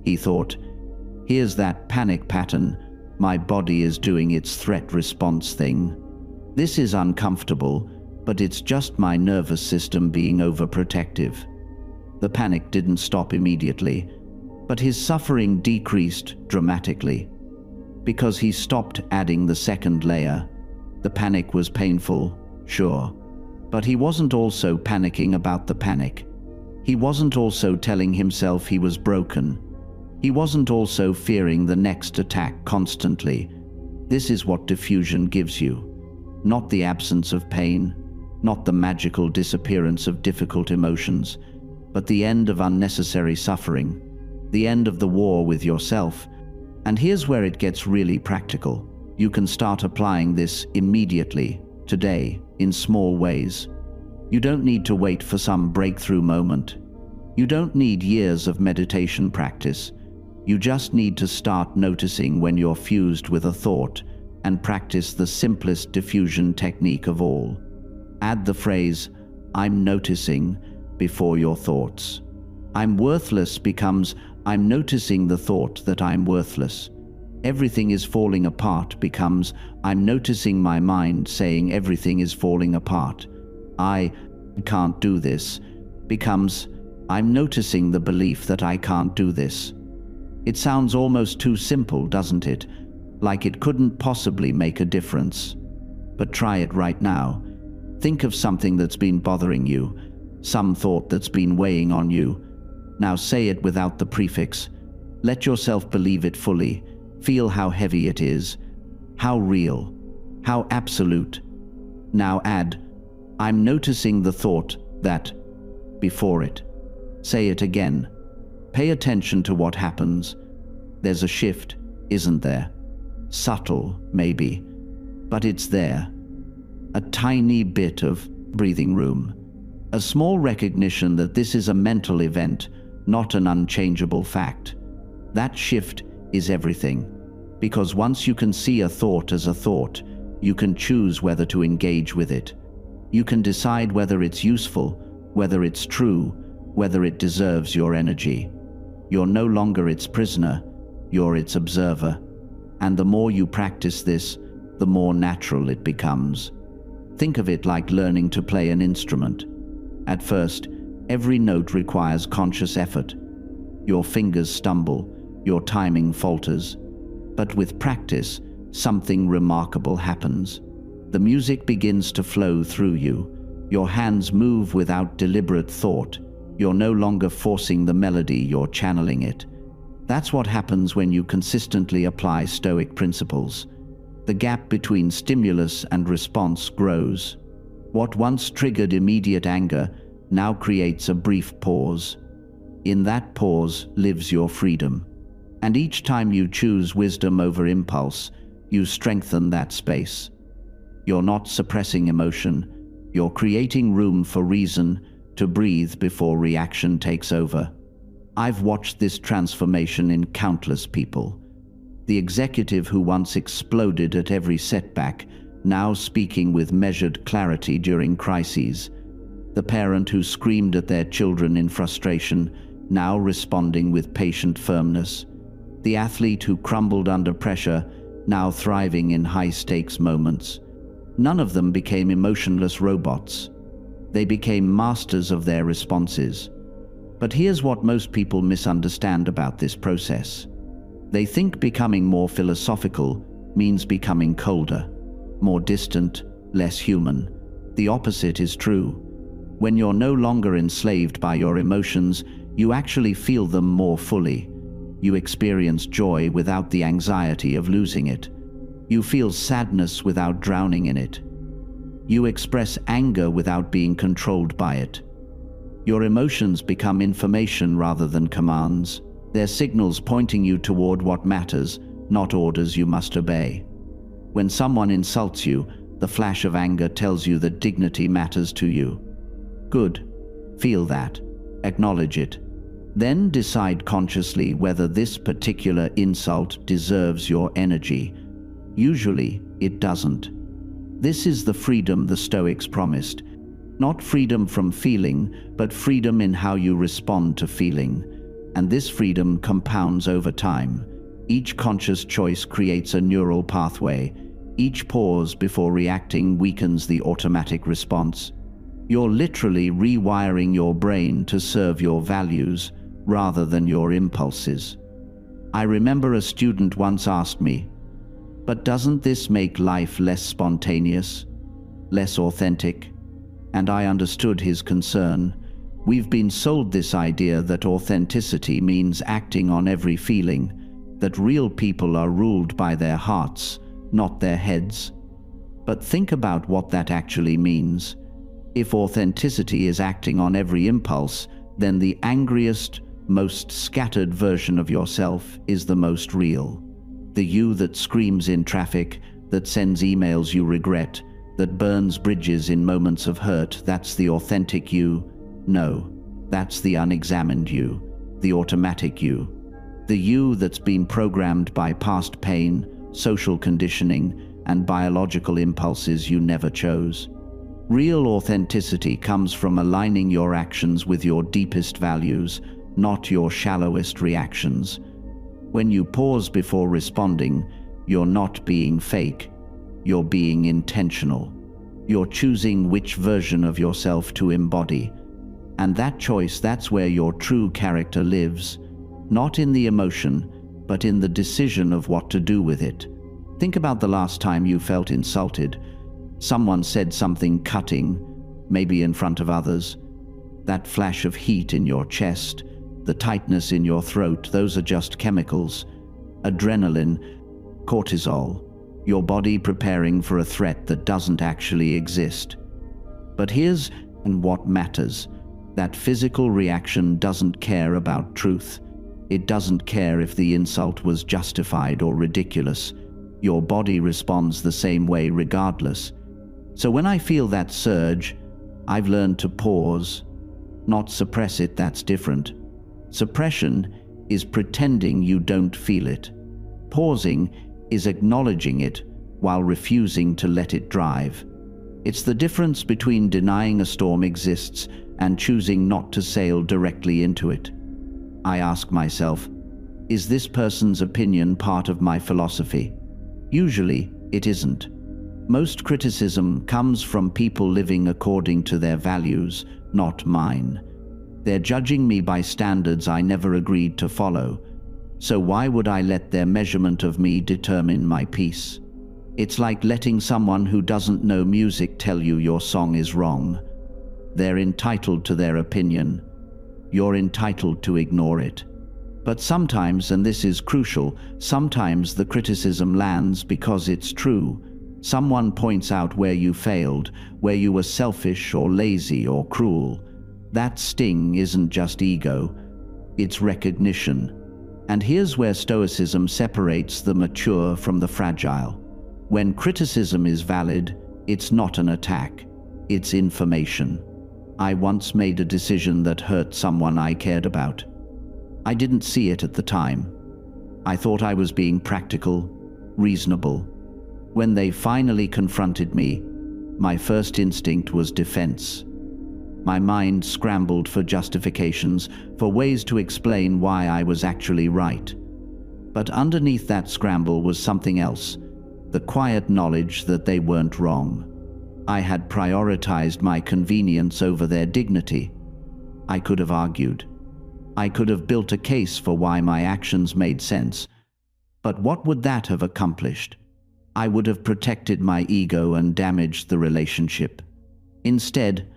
he thought, "Here's that panic pattern. My body is doing its threat response thing. This is uncomfortable, but it's just my nervous system being overprotective." The panic didn't stop immediately, but his suffering decreased dramatically, because he stopped adding the second layer. The panic was painful, sure, but he wasn't also panicking about the panic. He wasn't also telling himself he was broken. He wasn't also fearing the next attack constantly. This is what diffusion gives you. Not the absence of pain, not the magical disappearance of difficult emotions, but the end of unnecessary suffering, the end of the war with yourself. And here's where it gets really practical. You can start applying this immediately, today, in small ways. You don't need to wait for some breakthrough moment. You don't need years of meditation practice. You just need to start noticing when you're fused with a thought and practice the simplest diffusion technique of all. Add the phrase, "I'm noticing," before your thoughts. "I'm worthless" becomes, "I'm noticing the thought that I'm worthless." "Everything is falling apart" becomes, "I'm noticing my mind saying everything is falling apart." "I can't do this" becomes, "I'm noticing the belief that I can't do this." It sounds almost too simple, doesn't it? Like it couldn't possibly make a difference. But try it right now. Think of something that's been bothering you, some thought that's been weighing on you. Now say it without the prefix. Let yourself believe it fully. Feel how heavy it is, how real, how absolute. Now add, "I'm noticing the thought that," before it. Say it again. Pay attention to what happens. There's a shift, isn't there? Subtle, maybe, but it's there. A tiny bit of breathing room. A small recognition that this is a mental event, not an unchangeable fact. That shift is everything. Because once you can see a thought as a thought, you can choose whether to engage with it. You can decide whether it's useful, whether it's true, whether it deserves your energy. You're no longer its prisoner, you're its observer. And the more you practice this, the more natural it becomes. Think of it like learning to play an instrument. At first, every note requires conscious effort. Your fingers stumble, your timing falters. But with practice, something remarkable happens. The music begins to flow through you. Your hands move without deliberate thought. You're no longer forcing the melody, you're channeling it. That's what happens when you consistently apply Stoic principles. The gap between stimulus and response grows. What once triggered immediate anger now creates a brief pause. In that pause lives your freedom. And each time you choose wisdom over impulse, you strengthen that space. You're not suppressing emotion. You're creating room for reason to breathe before reaction takes over. I've watched this transformation in countless people. The executive who once exploded at every setback, now speaking with measured clarity during crises. The parent who screamed at their children in frustration, now responding with patient firmness. The athlete who crumbled under pressure, now thriving in high-stakes moments. None of them became emotionless robots. They became masters of their responses. But here's what most people misunderstand about this process. They think becoming more philosophical means becoming colder, more distant, less human. The opposite is true. When you're no longer enslaved by your emotions, you actually feel them more fully. You experience joy without the anxiety of losing it. You feel sadness without drowning in it. You express anger without being controlled by it. Your emotions become information rather than commands. They're signals pointing you toward what matters, not orders you must obey. When someone insults you, the flash of anger tells you that dignity matters to you. Good. Feel that. Acknowledge it. Then decide consciously whether this particular insult deserves your energy. Usually, it doesn't. This is the freedom the Stoics promised. Not freedom from feeling, but freedom in how you respond to feeling. And this freedom compounds over time. Each conscious choice creates a neural pathway. Each pause before reacting weakens the automatic response. You're literally rewiring your brain to serve your values rather than your impulses. I remember a student once asked me, "But doesn't this make life less spontaneous, less authentic?" And I understood his concern. We've been sold this idea that authenticity means acting on every feeling, that real people are ruled by their hearts, not their heads. But think about what that actually means. If authenticity is acting on every impulse, then the angriest, most scattered version of yourself is the most real. The you that screams in traffic, that sends emails you regret, that burns bridges in moments of hurt, that's the authentic you. No, that's the unexamined you, the automatic you. The you that's been programmed by past pain, social conditioning, and biological impulses you never chose. Real authenticity comes from aligning your actions with your deepest values, not your shallowest reactions. When you pause before responding, you're not being fake. You're being intentional. You're choosing which version of yourself to embody. And that choice, that's where your true character lives. Not in the emotion, but in the decision of what to do with it. Think about the last time you felt insulted. Someone said something cutting, maybe in front of others. That flash of heat in your chest, the tightness in your throat, those are just chemicals. Adrenaline, cortisol, your body preparing for a threat that doesn't actually exist. But here's what matters. That physical reaction doesn't care about truth. It doesn't care if the insult was justified or ridiculous. Your body responds the same way regardless. So when I feel that surge, I've learned to pause, not suppress it. That's different. Suppression is pretending you don't feel it. Pausing is acknowledging it while refusing to let it drive. It's the difference between denying a storm exists and choosing not to sail directly into it. I ask myself, is this person's opinion part of my philosophy? Usually, it isn't. Most criticism comes from people living according to their values, not mine. They're judging me by standards I never agreed to follow. So why would I let their measurement of me determine my peace? It's like letting someone who doesn't know music tell you your song is wrong. They're entitled to their opinion. You're entitled to ignore it. But sometimes, and this is crucial, sometimes the criticism lands because it's true. Someone points out where you failed, where you were selfish or lazy or cruel. That sting isn't just ego, it's recognition. And here's where Stoicism separates the mature from the fragile. When criticism is valid, it's not an attack, it's information. I once made a decision that hurt someone I cared about. I didn't see it at the time. I thought I was being practical, reasonable. When they finally confronted me, my first instinct was defense. My mind scrambled for justifications, for ways to explain why I was actually right. But underneath that scramble was something else, the quiet knowledge that they weren't wrong. I had prioritized my convenience over their dignity. I could have argued. I could have built a case for why my actions made sense. But what would that have accomplished? I would have protected my ego and damaged the relationship. Instead,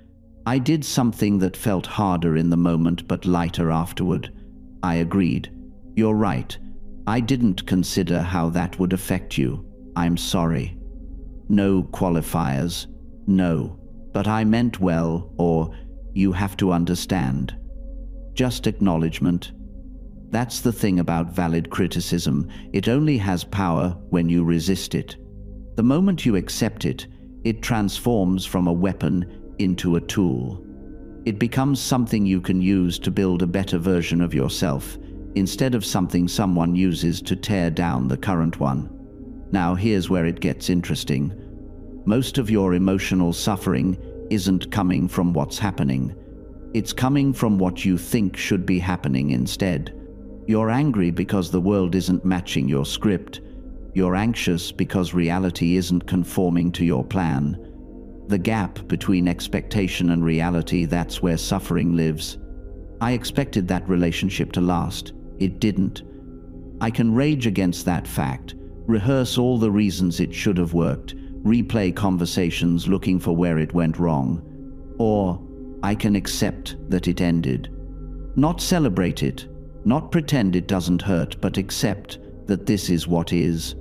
I did something that felt harder in the moment but lighter afterward. I agreed. You're right. I didn't consider how that would affect you. I'm sorry. No qualifiers. No. But I meant well, or you have to understand. Just acknowledgement. That's the thing about valid criticism. It only has power when you resist it. The moment you accept it, it transforms from a weapon into a tool. It becomes something you can use to build a better version of yourself, instead of something someone uses to tear down the current one. Now here's where it gets interesting. Most of your emotional suffering isn't coming from what's happening. It's coming from what you think should be happening instead. You're angry because the world isn't matching your script. You're anxious because reality isn't conforming to your plan. The gap between expectation and reality, that's where suffering lives. I expected that relationship to last. It didn't. I can rage against that fact, rehearse all the reasons it should have worked, replay conversations looking for where it went wrong. Or I can accept that it ended. Not celebrate it, not pretend it doesn't hurt, but accept that this is what is.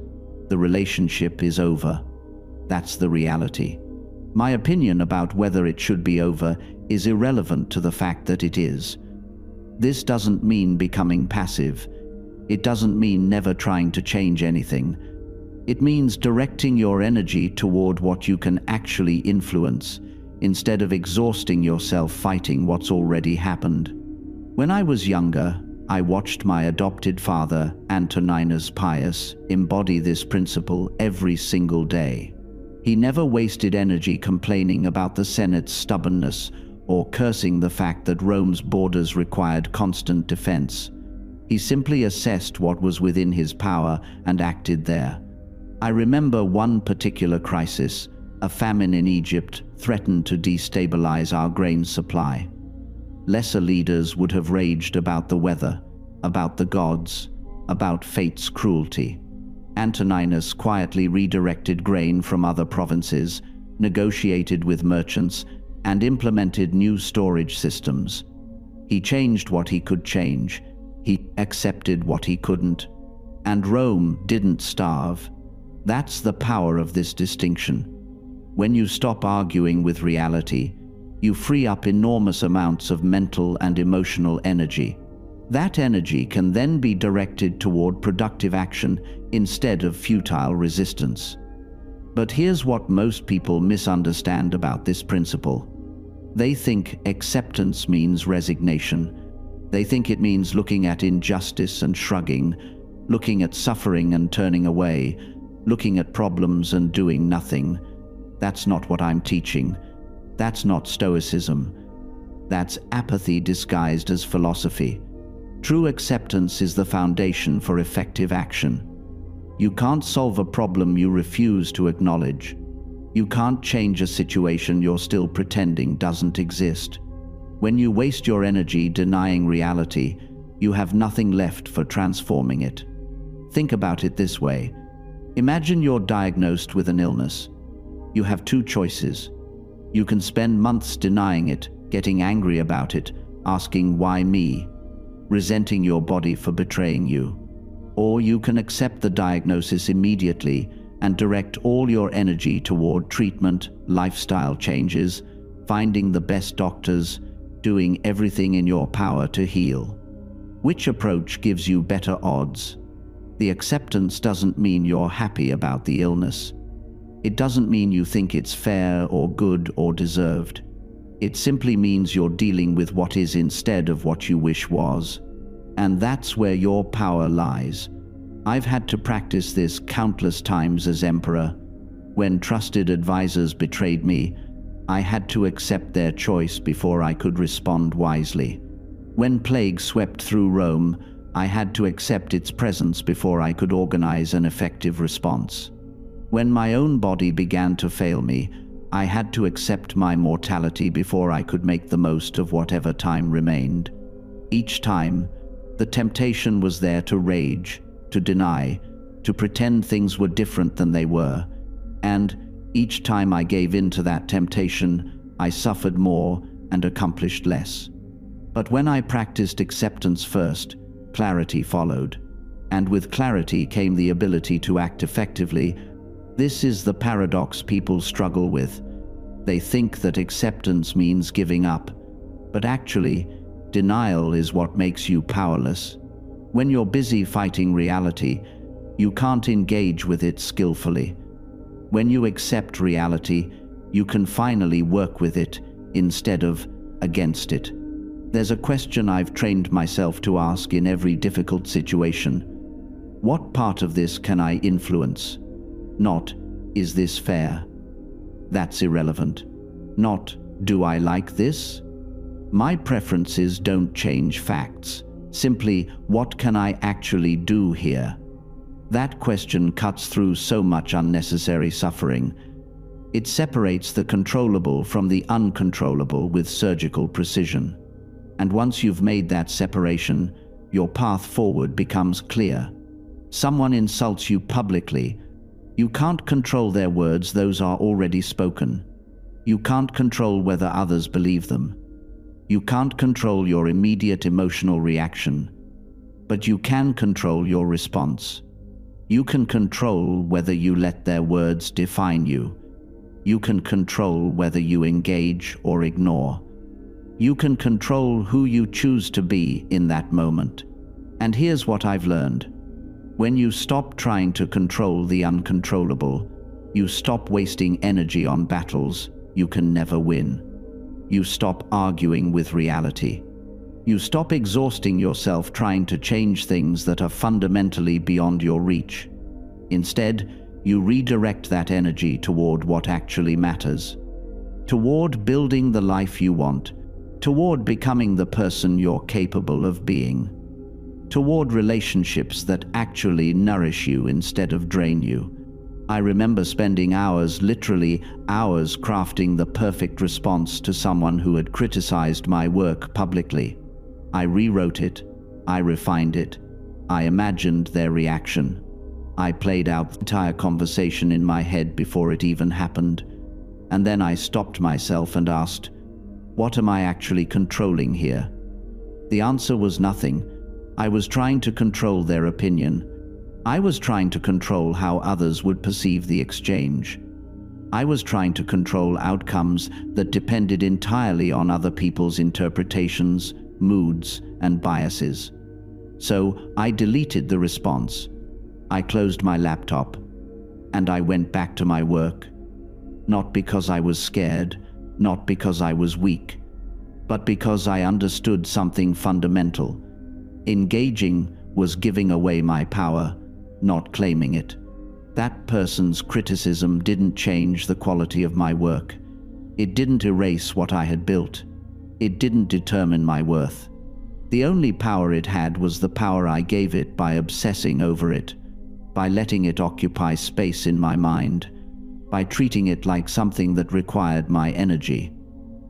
The relationship is over. That's the reality. My opinion about whether it should be over is irrelevant to the fact that it is. This doesn't mean becoming passive. It doesn't mean never trying to change anything. It means directing your energy toward what you can actually influence, instead of exhausting yourself fighting what's already happened. When I was younger, I watched my adopted father, Antoninus Pius, embody this principle every single day. He never wasted energy complaining about the Senate's stubbornness or cursing the fact that Rome's borders required constant defense. He simply assessed what was within his power and acted there. I remember one particular crisis. A famine in Egypt threatened to destabilize our grain supply. Lesser leaders would have raged about the weather, about the gods, about fate's cruelty. Antoninus quietly redirected grain from other provinces, negotiated with merchants, and implemented new storage systems. He changed what he could change. He accepted what he couldn't. And Rome didn't starve. That's the power of this distinction. When you stop arguing with reality, you free up enormous amounts of mental and emotional energy. That energy can then be directed toward productive action instead of futile resistance. But here's what most people misunderstand about this principle. They think acceptance means resignation. They think it means looking at injustice and shrugging, looking at suffering and turning away, looking at problems and doing nothing. That's not what I'm teaching. That's not Stoicism. That's apathy disguised as philosophy. True acceptance is the foundation for effective action. You can't solve a problem you refuse to acknowledge. You can't change a situation you're still pretending doesn't exist. When you waste your energy denying reality, you have nothing left for transforming it. Think about it this way. Imagine you're diagnosed with an illness. You have two choices. You can spend months denying it, getting angry about it, asking why me, resenting your body for betraying you. Or you can accept the diagnosis immediately and direct all your energy toward treatment, lifestyle changes, finding the best doctors, doing everything in your power to heal. Which approach gives you better odds? The acceptance doesn't mean you're happy about the illness. It doesn't mean you think it's fair or good or deserved. It simply means you're dealing with what is instead of what you wish was. And that's where your power lies. I've had to practice this countless times as emperor. When trusted advisors betrayed me, I had to accept their choice before I could respond wisely. When plague swept through Rome, I had to accept its presence before I could organize an effective response. When my own body began to fail me, I had to accept my mortality before I could make the most of whatever time remained. Each time, the temptation was there to rage, to deny, to pretend things were different than they were, and each time I gave in to that temptation, I suffered more and accomplished less. But when I practiced acceptance first, clarity followed, and with clarity came the ability to act effectively. This is the paradox people struggle with. They think that acceptance means giving up, but actually, denial is what makes you powerless. When you're busy fighting reality, you can't engage with it skillfully. When you accept reality, you can finally work with it instead of against it. There's a question I've trained myself to ask in every difficult situation. What part of this can I influence? Not, is this fair? That's irrelevant. Not, do I like this? My preferences don't change facts. Simply, what can I actually do here? That question cuts through so much unnecessary suffering. It separates the controllable from the uncontrollable with surgical precision. And once you've made that separation, your path forward becomes clear. Someone insults you publicly. You can't control their words, those are already spoken. You can't control whether others believe them. You can't control your immediate emotional reaction. But you can control your response. You can control whether you let their words define you. You can control whether you engage or ignore. You can control who you choose to be in that moment. And here's what I've learned. When you stop trying to control the uncontrollable, you stop wasting energy on battles you can never win. You stop arguing with reality. You stop exhausting yourself trying to change things that are fundamentally beyond your reach. Instead, you redirect that energy toward what actually matters. Toward building the life you want. Toward becoming the person you're capable of being. Toward relationships that actually nourish you instead of drain you. I remember spending hours, literally hours, crafting the perfect response to someone who had criticized my work publicly. I rewrote it. I refined it. I imagined their reaction. I played out the entire conversation in my head before it even happened. And then I stopped myself and asked, what am I actually controlling here? The answer was nothing. I was trying to control their opinion. I was trying to control how others would perceive the exchange. I was trying to control outcomes that depended entirely on other people's interpretations, moods, and biases. So I deleted the response. I closed my laptop, and I went back to my work. Not because I was scared, not because I was weak, but because I understood something fundamental. Engaging was giving away my power, not claiming it. That person's criticism didn't change the quality of my work. It didn't erase what I had built. It didn't determine my worth. The only power it had was the power I gave it by obsessing over it, by letting it occupy space in my mind, by treating it like something that required my energy.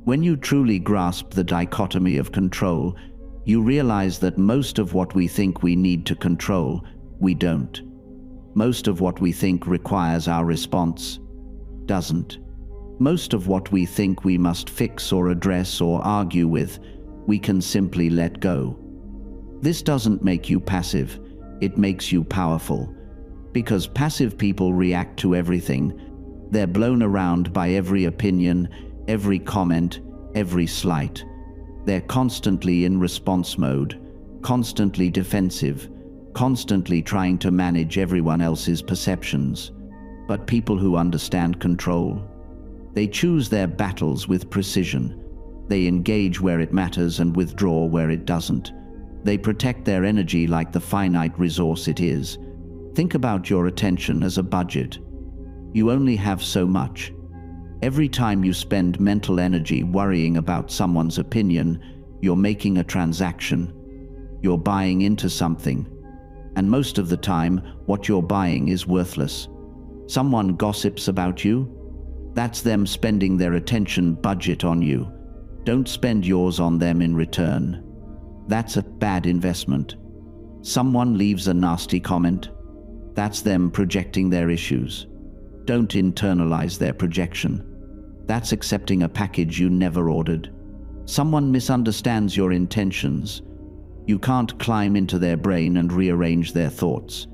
When you truly grasp the dichotomy of control, you realize that most of what we think we need to control, we don't. Most of what we think requires our response, doesn't. Most of what we think we must fix or address or argue with, we can simply let go. This doesn't make you passive, it makes you powerful. Because passive people react to everything. They're blown around by every opinion, every comment, every slight. They're constantly in response mode, constantly defensive, constantly trying to manage everyone else's perceptions. But people who understand control, they choose their battles with precision. They engage where it matters and withdraw where it doesn't. They protect their energy like the finite resource it is. Think about your attention as a budget. You only have so much. Every time you spend mental energy worrying about someone's opinion, you're making a transaction. You're buying into something. And most of the time, what you're buying is worthless. Someone gossips about you? That's them spending their attention budget on you. Don't spend yours on them in return. That's a bad investment. Someone leaves a nasty comment? That's them projecting their issues. Don't internalize their projection. That's accepting a package you never ordered. Someone misunderstands your intentions. You can't climb into their brain and rearrange their thoughts.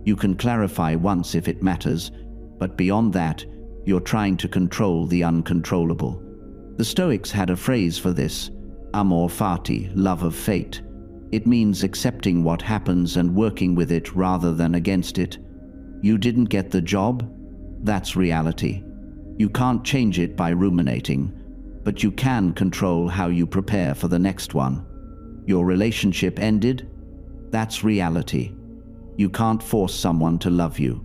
You can clarify once if it matters, but beyond that, you're trying to control the uncontrollable. The Stoics had a phrase for this, amor fati, love of fate. It means accepting what happens and working with it rather than against it. You didn't get the job? That's reality. You can't change it by ruminating, but you can control how you prepare for the next one. Your relationship ended? That's reality. You can't force someone to love you,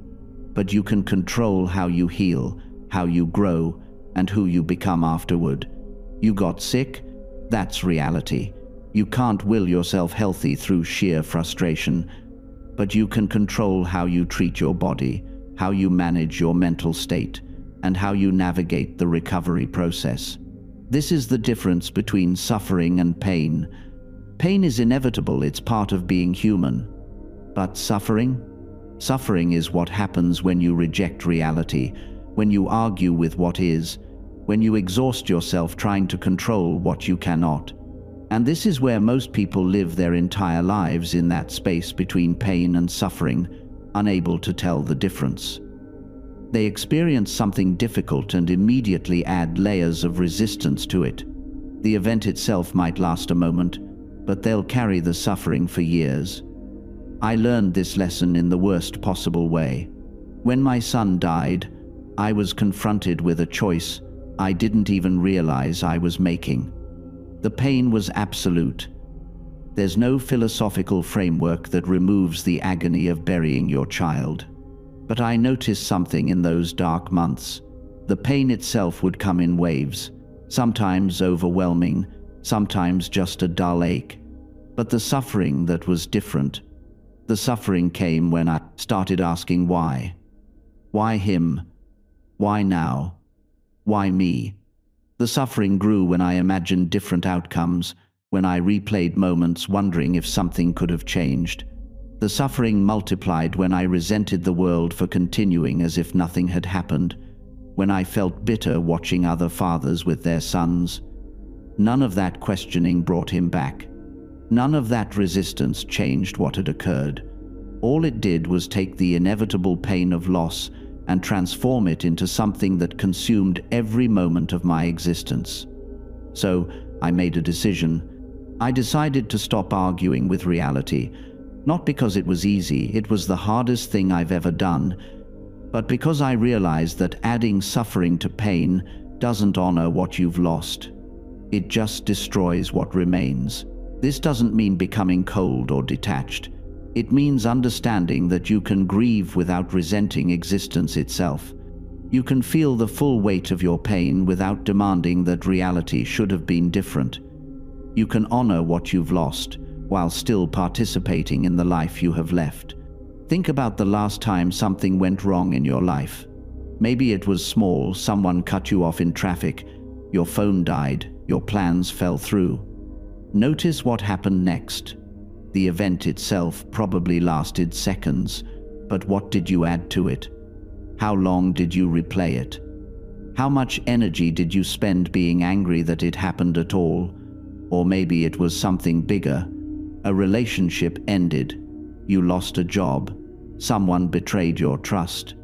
but you can control how you heal, how you grow, and who you become afterward. You got sick? That's reality. You can't will yourself healthy through sheer frustration, but you can control how you treat your body, how you manage your mental state, and how you navigate the recovery process. This is the difference between suffering and pain. Pain is inevitable, it's part of being human. But suffering? Suffering is what happens when you reject reality, when you argue with what is, when you exhaust yourself trying to control what you cannot. And this is where most people live their entire lives, in that space between pain and suffering, unable to tell the difference. They experience something difficult and immediately add layers of resistance to it. The event itself might last a moment, but they'll carry the suffering for years. I learned this lesson in the worst possible way. When my son died, I was confronted with a choice I didn't even realize I was making. The pain was absolute. There's no philosophical framework that removes the agony of burying your child. But I noticed something in those dark months. The pain itself would come in waves, sometimes overwhelming, sometimes just a dull ache. But the suffering that was different. The suffering came when I started asking why. Why him? Why now? Why me? The suffering grew when I imagined different outcomes, when I replayed moments wondering if something could have changed. The suffering multiplied when I resented the world for continuing as if nothing had happened, when I felt bitter watching other fathers with their sons. None of that questioning brought him back. None of that resistance changed what had occurred. All it did was take the inevitable pain of loss and transform it into something that consumed every moment of my existence. So I made a decision. I decided to stop arguing with reality, not because it was easy, it was the hardest thing I've ever done, but because I realized that adding suffering to pain doesn't honor what you've lost. It just destroys what remains. This doesn't mean becoming cold or detached. It means understanding that you can grieve without resenting existence itself. You can feel the full weight of your pain without demanding that reality should have been different. You can honor what you've lost while still participating in the life you have left. Think about the last time something went wrong in your life. Maybe it was small, someone cut you off in traffic, your phone died, your plans fell through. Notice what happened next. The event itself probably lasted seconds, but what did you add to it? How long did you replay it? How much energy did you spend being angry that it happened at all? Or maybe it was something bigger. A relationship ended. You lost a job. Someone betrayed your trust.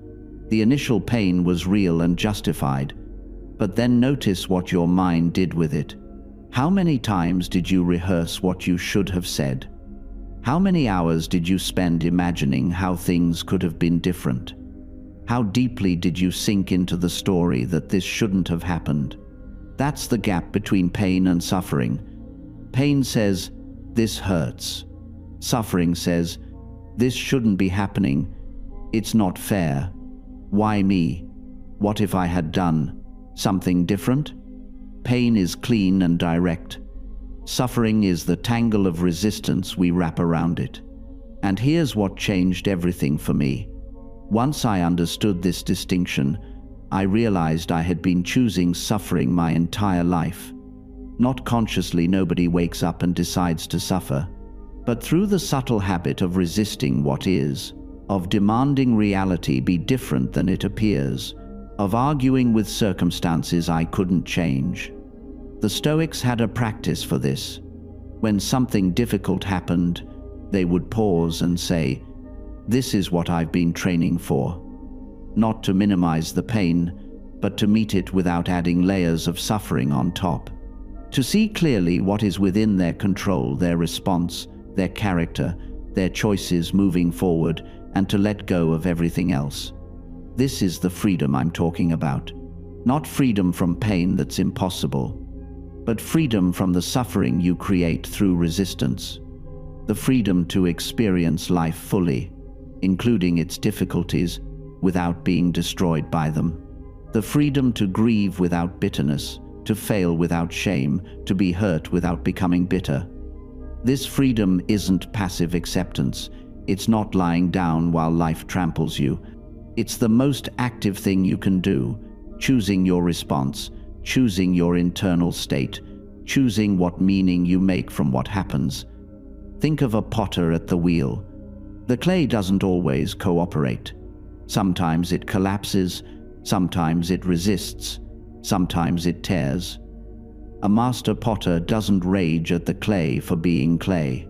The initial pain was real and justified, but then notice what your mind did with it. How many times did you rehearse what you should have said? How many hours did you spend imagining how things could have been different? How deeply did you sink into the story that this shouldn't have happened? That's the gap between pain and suffering. Pain says, "This hurts." Suffering says, "This shouldn't be happening. It's not fair. Why me? What if I had done something different?" Pain is clean and direct. Suffering is the tangle of resistance we wrap around it. And here's what changed everything for me. Once I understood this distinction, I realized I had been choosing suffering my entire life. Not consciously, nobody wakes up and decides to suffer, but through the subtle habit of resisting what is, of demanding reality be different than it appears, of arguing with circumstances I couldn't change. The Stoics had a practice for this. When something difficult happened, they would pause and say, "This is what I've been training for." Not to minimize the pain, but to meet it without adding layers of suffering on top. To see clearly what is within their control, their response, their character, their choices moving forward, and to let go of everything else. This is the freedom I'm talking about. Not freedom from pain that's impossible, but freedom from the suffering you create through resistance. The freedom to experience life fully, including its difficulties, without being destroyed by them. The freedom to grieve without bitterness, to fail without shame, to be hurt without becoming bitter. This freedom isn't passive acceptance. It's not lying down while life tramples you. It's the most active thing you can do, choosing your response, choosing your internal state, choosing what meaning you make from what happens. Think of a potter at the wheel. The clay doesn't always cooperate. Sometimes it collapses, sometimes it resists, sometimes it tears. A master potter doesn't rage at the clay for being clay.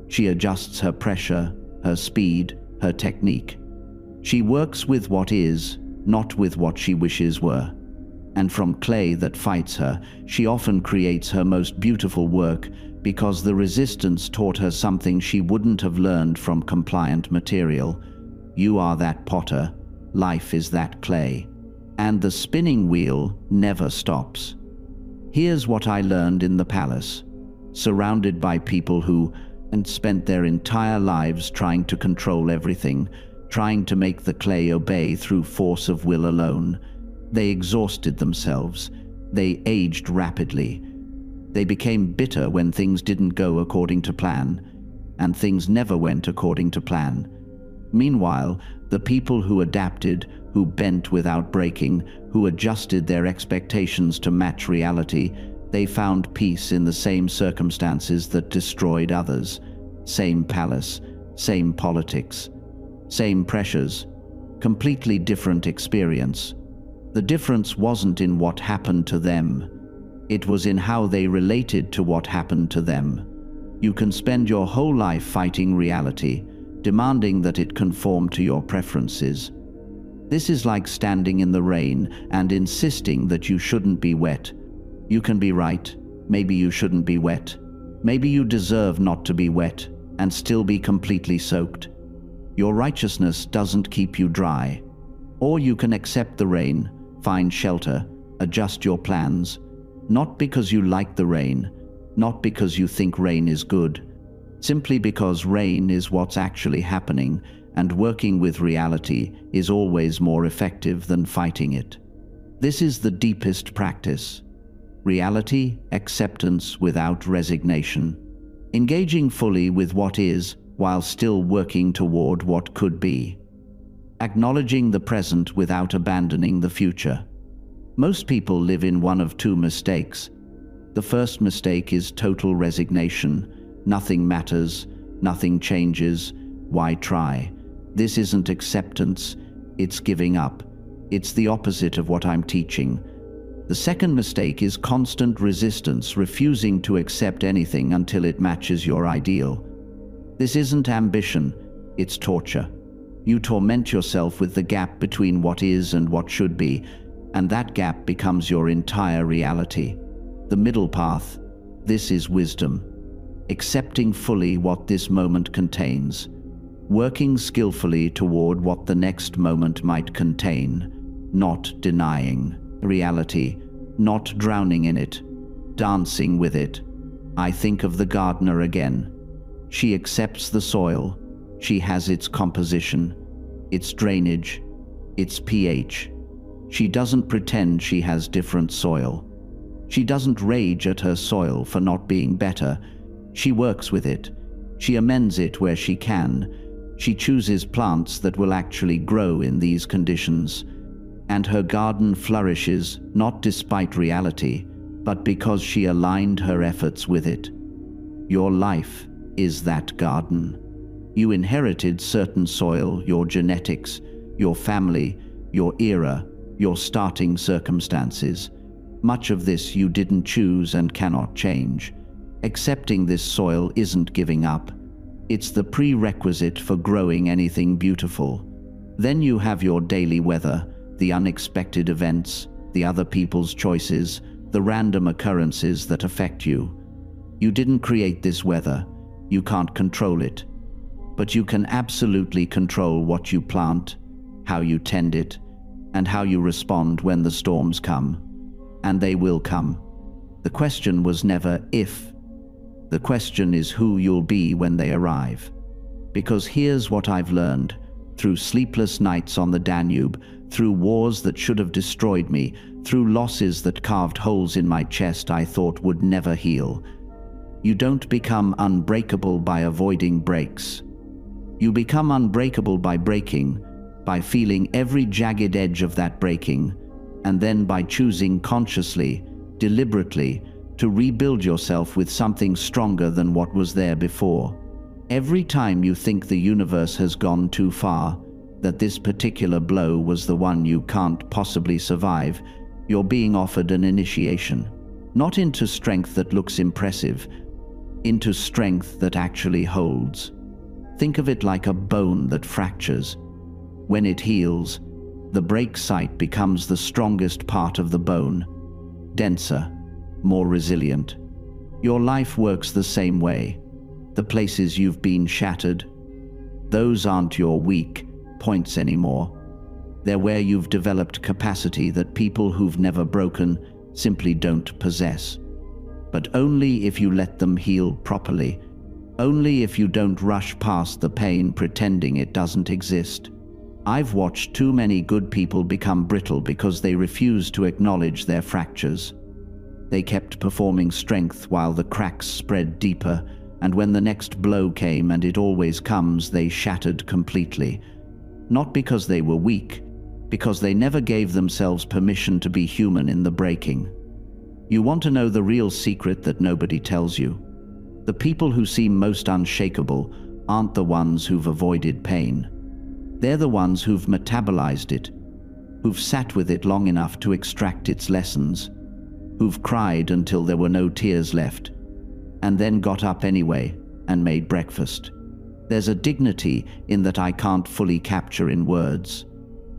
She adjusts her pressure, her speed, her technique. She works with what is, not with what she wishes were. And from clay that fights her, she often creates her most beautiful work because the resistance taught her something she wouldn't have learned from compliant material. You are that potter, life is that clay, and the spinning wheel never stops. Here's what I learned in the palace, surrounded by people who had spent their entire lives trying to control everything, trying to make the clay obey through force of will alone. They exhausted themselves. They aged rapidly. They became bitter when things didn't go according to plan, and things never went according to plan. Meanwhile, the people who adapted, who bent without breaking, who adjusted their expectations to match reality, they found peace in the same circumstances that destroyed others. Same palace, same politics, same pressures, completely different experience. The difference wasn't in what happened to them. It was in how they related to what happened to them. You can spend your whole life fighting reality, demanding that it conform to your preferences. This is like standing in the rain and insisting that you shouldn't be wet. You can be right. Maybe you shouldn't be wet. Maybe you deserve not to be wet and still be completely soaked. Your righteousness doesn't keep you dry. Or you can accept the rain, find shelter, adjust your plans, not because you like the rain, not because you think rain is good, simply because rain is what's actually happening, and working with reality is always more effective than fighting it. This is the deepest practice. Reality, acceptance without resignation. Engaging fully with what is while still working toward what could be. Acknowledging the present without abandoning the future. Most people live in one of two mistakes. The first mistake is total resignation. Nothing matters, nothing changes, why try? This isn't acceptance, it's giving up. It's the opposite of what I'm teaching. The second mistake is constant resistance, refusing to accept anything until it matches your ideal. This isn't ambition, it's torture. You torment yourself with the gap between what is and what should be, and that gap becomes your entire reality. The middle path, this is wisdom. Accepting fully what this moment contains. Working skillfully toward what the next moment might contain. Not denying reality, not drowning in it, dancing with it. I think of the gardener again. She accepts the soil. She has its composition, its drainage, its pH. She doesn't pretend she has different soil. She doesn't rage at her soil for not being better. She works with it. She amends it where she can. She chooses plants that will actually grow in these conditions. And her garden flourishes not despite reality, but because she aligned her efforts with it. Your life is that garden. You inherited certain soil, your genetics, your family, your era, your starting circumstances. Much of this you didn't choose and cannot change. Accepting this soil isn't giving up. It's the prerequisite for growing anything beautiful. Then you have your daily weather, the unexpected events, the other people's choices, the random occurrences that affect you. You didn't create this weather. You can't control it. But you can absolutely control what you plant, how you tend it, and how you respond when the storms come. And they will come. The question was never if. The question is who you'll be when they arrive. Because here's what I've learned. Through sleepless nights on the Danube, through wars that should have destroyed me, through losses that carved holes in my chest I thought would never heal. You don't become unbreakable by avoiding breaks. You become unbreakable by breaking, by feeling every jagged edge of that breaking, and then by choosing consciously, deliberately, to rebuild yourself with something stronger than what was there before. Every time you think the universe has gone too far, that this particular blow was the one you can't possibly survive, you're being offered an initiation. Not into strength that looks impressive, into strength that actually holds. Think of it like a bone that fractures. When it heals, the break site becomes the strongest part of the bone, denser, more resilient. Your life works the same way. The places you've been shattered, those aren't your weak points anymore. They're where you've developed capacity that people who've never broken simply don't possess. But only if you let them heal properly. Only if you don't rush past the pain pretending it doesn't exist. I've watched too many good people become brittle because they refused to acknowledge their fractures. They kept performing strength while the cracks spread deeper, and when the next blow came, and it always comes, they shattered completely. Not because they were weak, because they never gave themselves permission to be human in the breaking. You want to know the real secret that nobody tells you? The people who seem most unshakable aren't the ones who've avoided pain. They're the ones who've metabolized it, who've sat with it long enough to extract its lessons, who've cried until there were no tears left, and then got up anyway and made breakfast. There's a dignity in that I can't fully capture in words.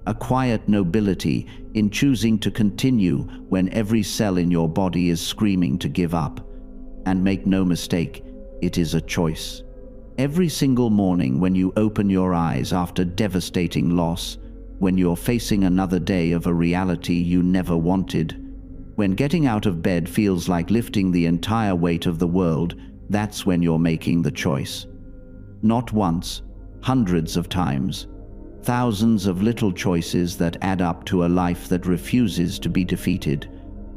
A quiet nobility in choosing to continue when every cell in your body is screaming to give up. And make no mistake, it is a choice. Every single morning when you open your eyes after devastating loss, when you're facing another day of a reality you never wanted, when getting out of bed feels like lifting the entire weight of the world, that's when you're making the choice. Not once, hundreds of times. Thousands of little choices that add up to a life that refuses to be defeated.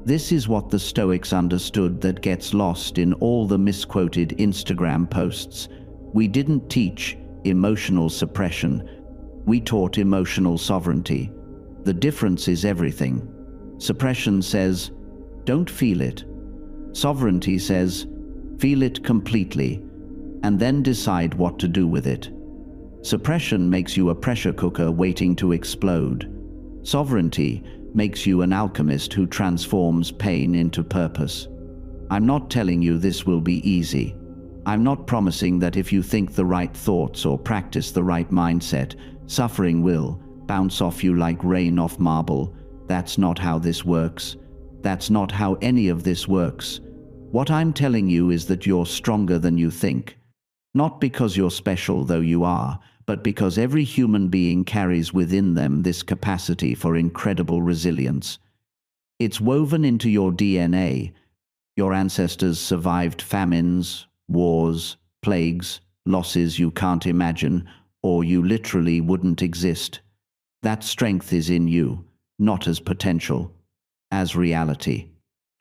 This is what the Stoics understood that gets lost in all the misquoted Instagram posts. We didn't teach emotional suppression. We taught emotional sovereignty. The difference is everything. Suppression says, don't feel it. Sovereignty says, feel it completely, and then decide what to do with it. Suppression makes you a pressure cooker waiting to explode. Sovereignty makes you an alchemist who transforms pain into purpose. I'm not telling you this will be easy. I'm not promising that if you think the right thoughts or practice the right mindset, suffering will bounce off you like rain off marble. That's not how this works. That's not how any of this works. What I'm telling you is that you're stronger than you think. Not because you're special, though you are, but because every human being carries within them this capacity for incredible resilience. It's woven into your DNA. Your ancestors survived famines, wars, plagues, losses you can't imagine, or you literally wouldn't exist. That strength is in you, not as potential, as reality.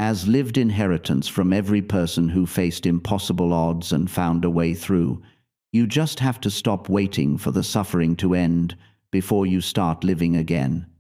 as lived inheritance from every person who faced impossible odds and found a way through. You just have to stop waiting for the suffering to end before you start living again.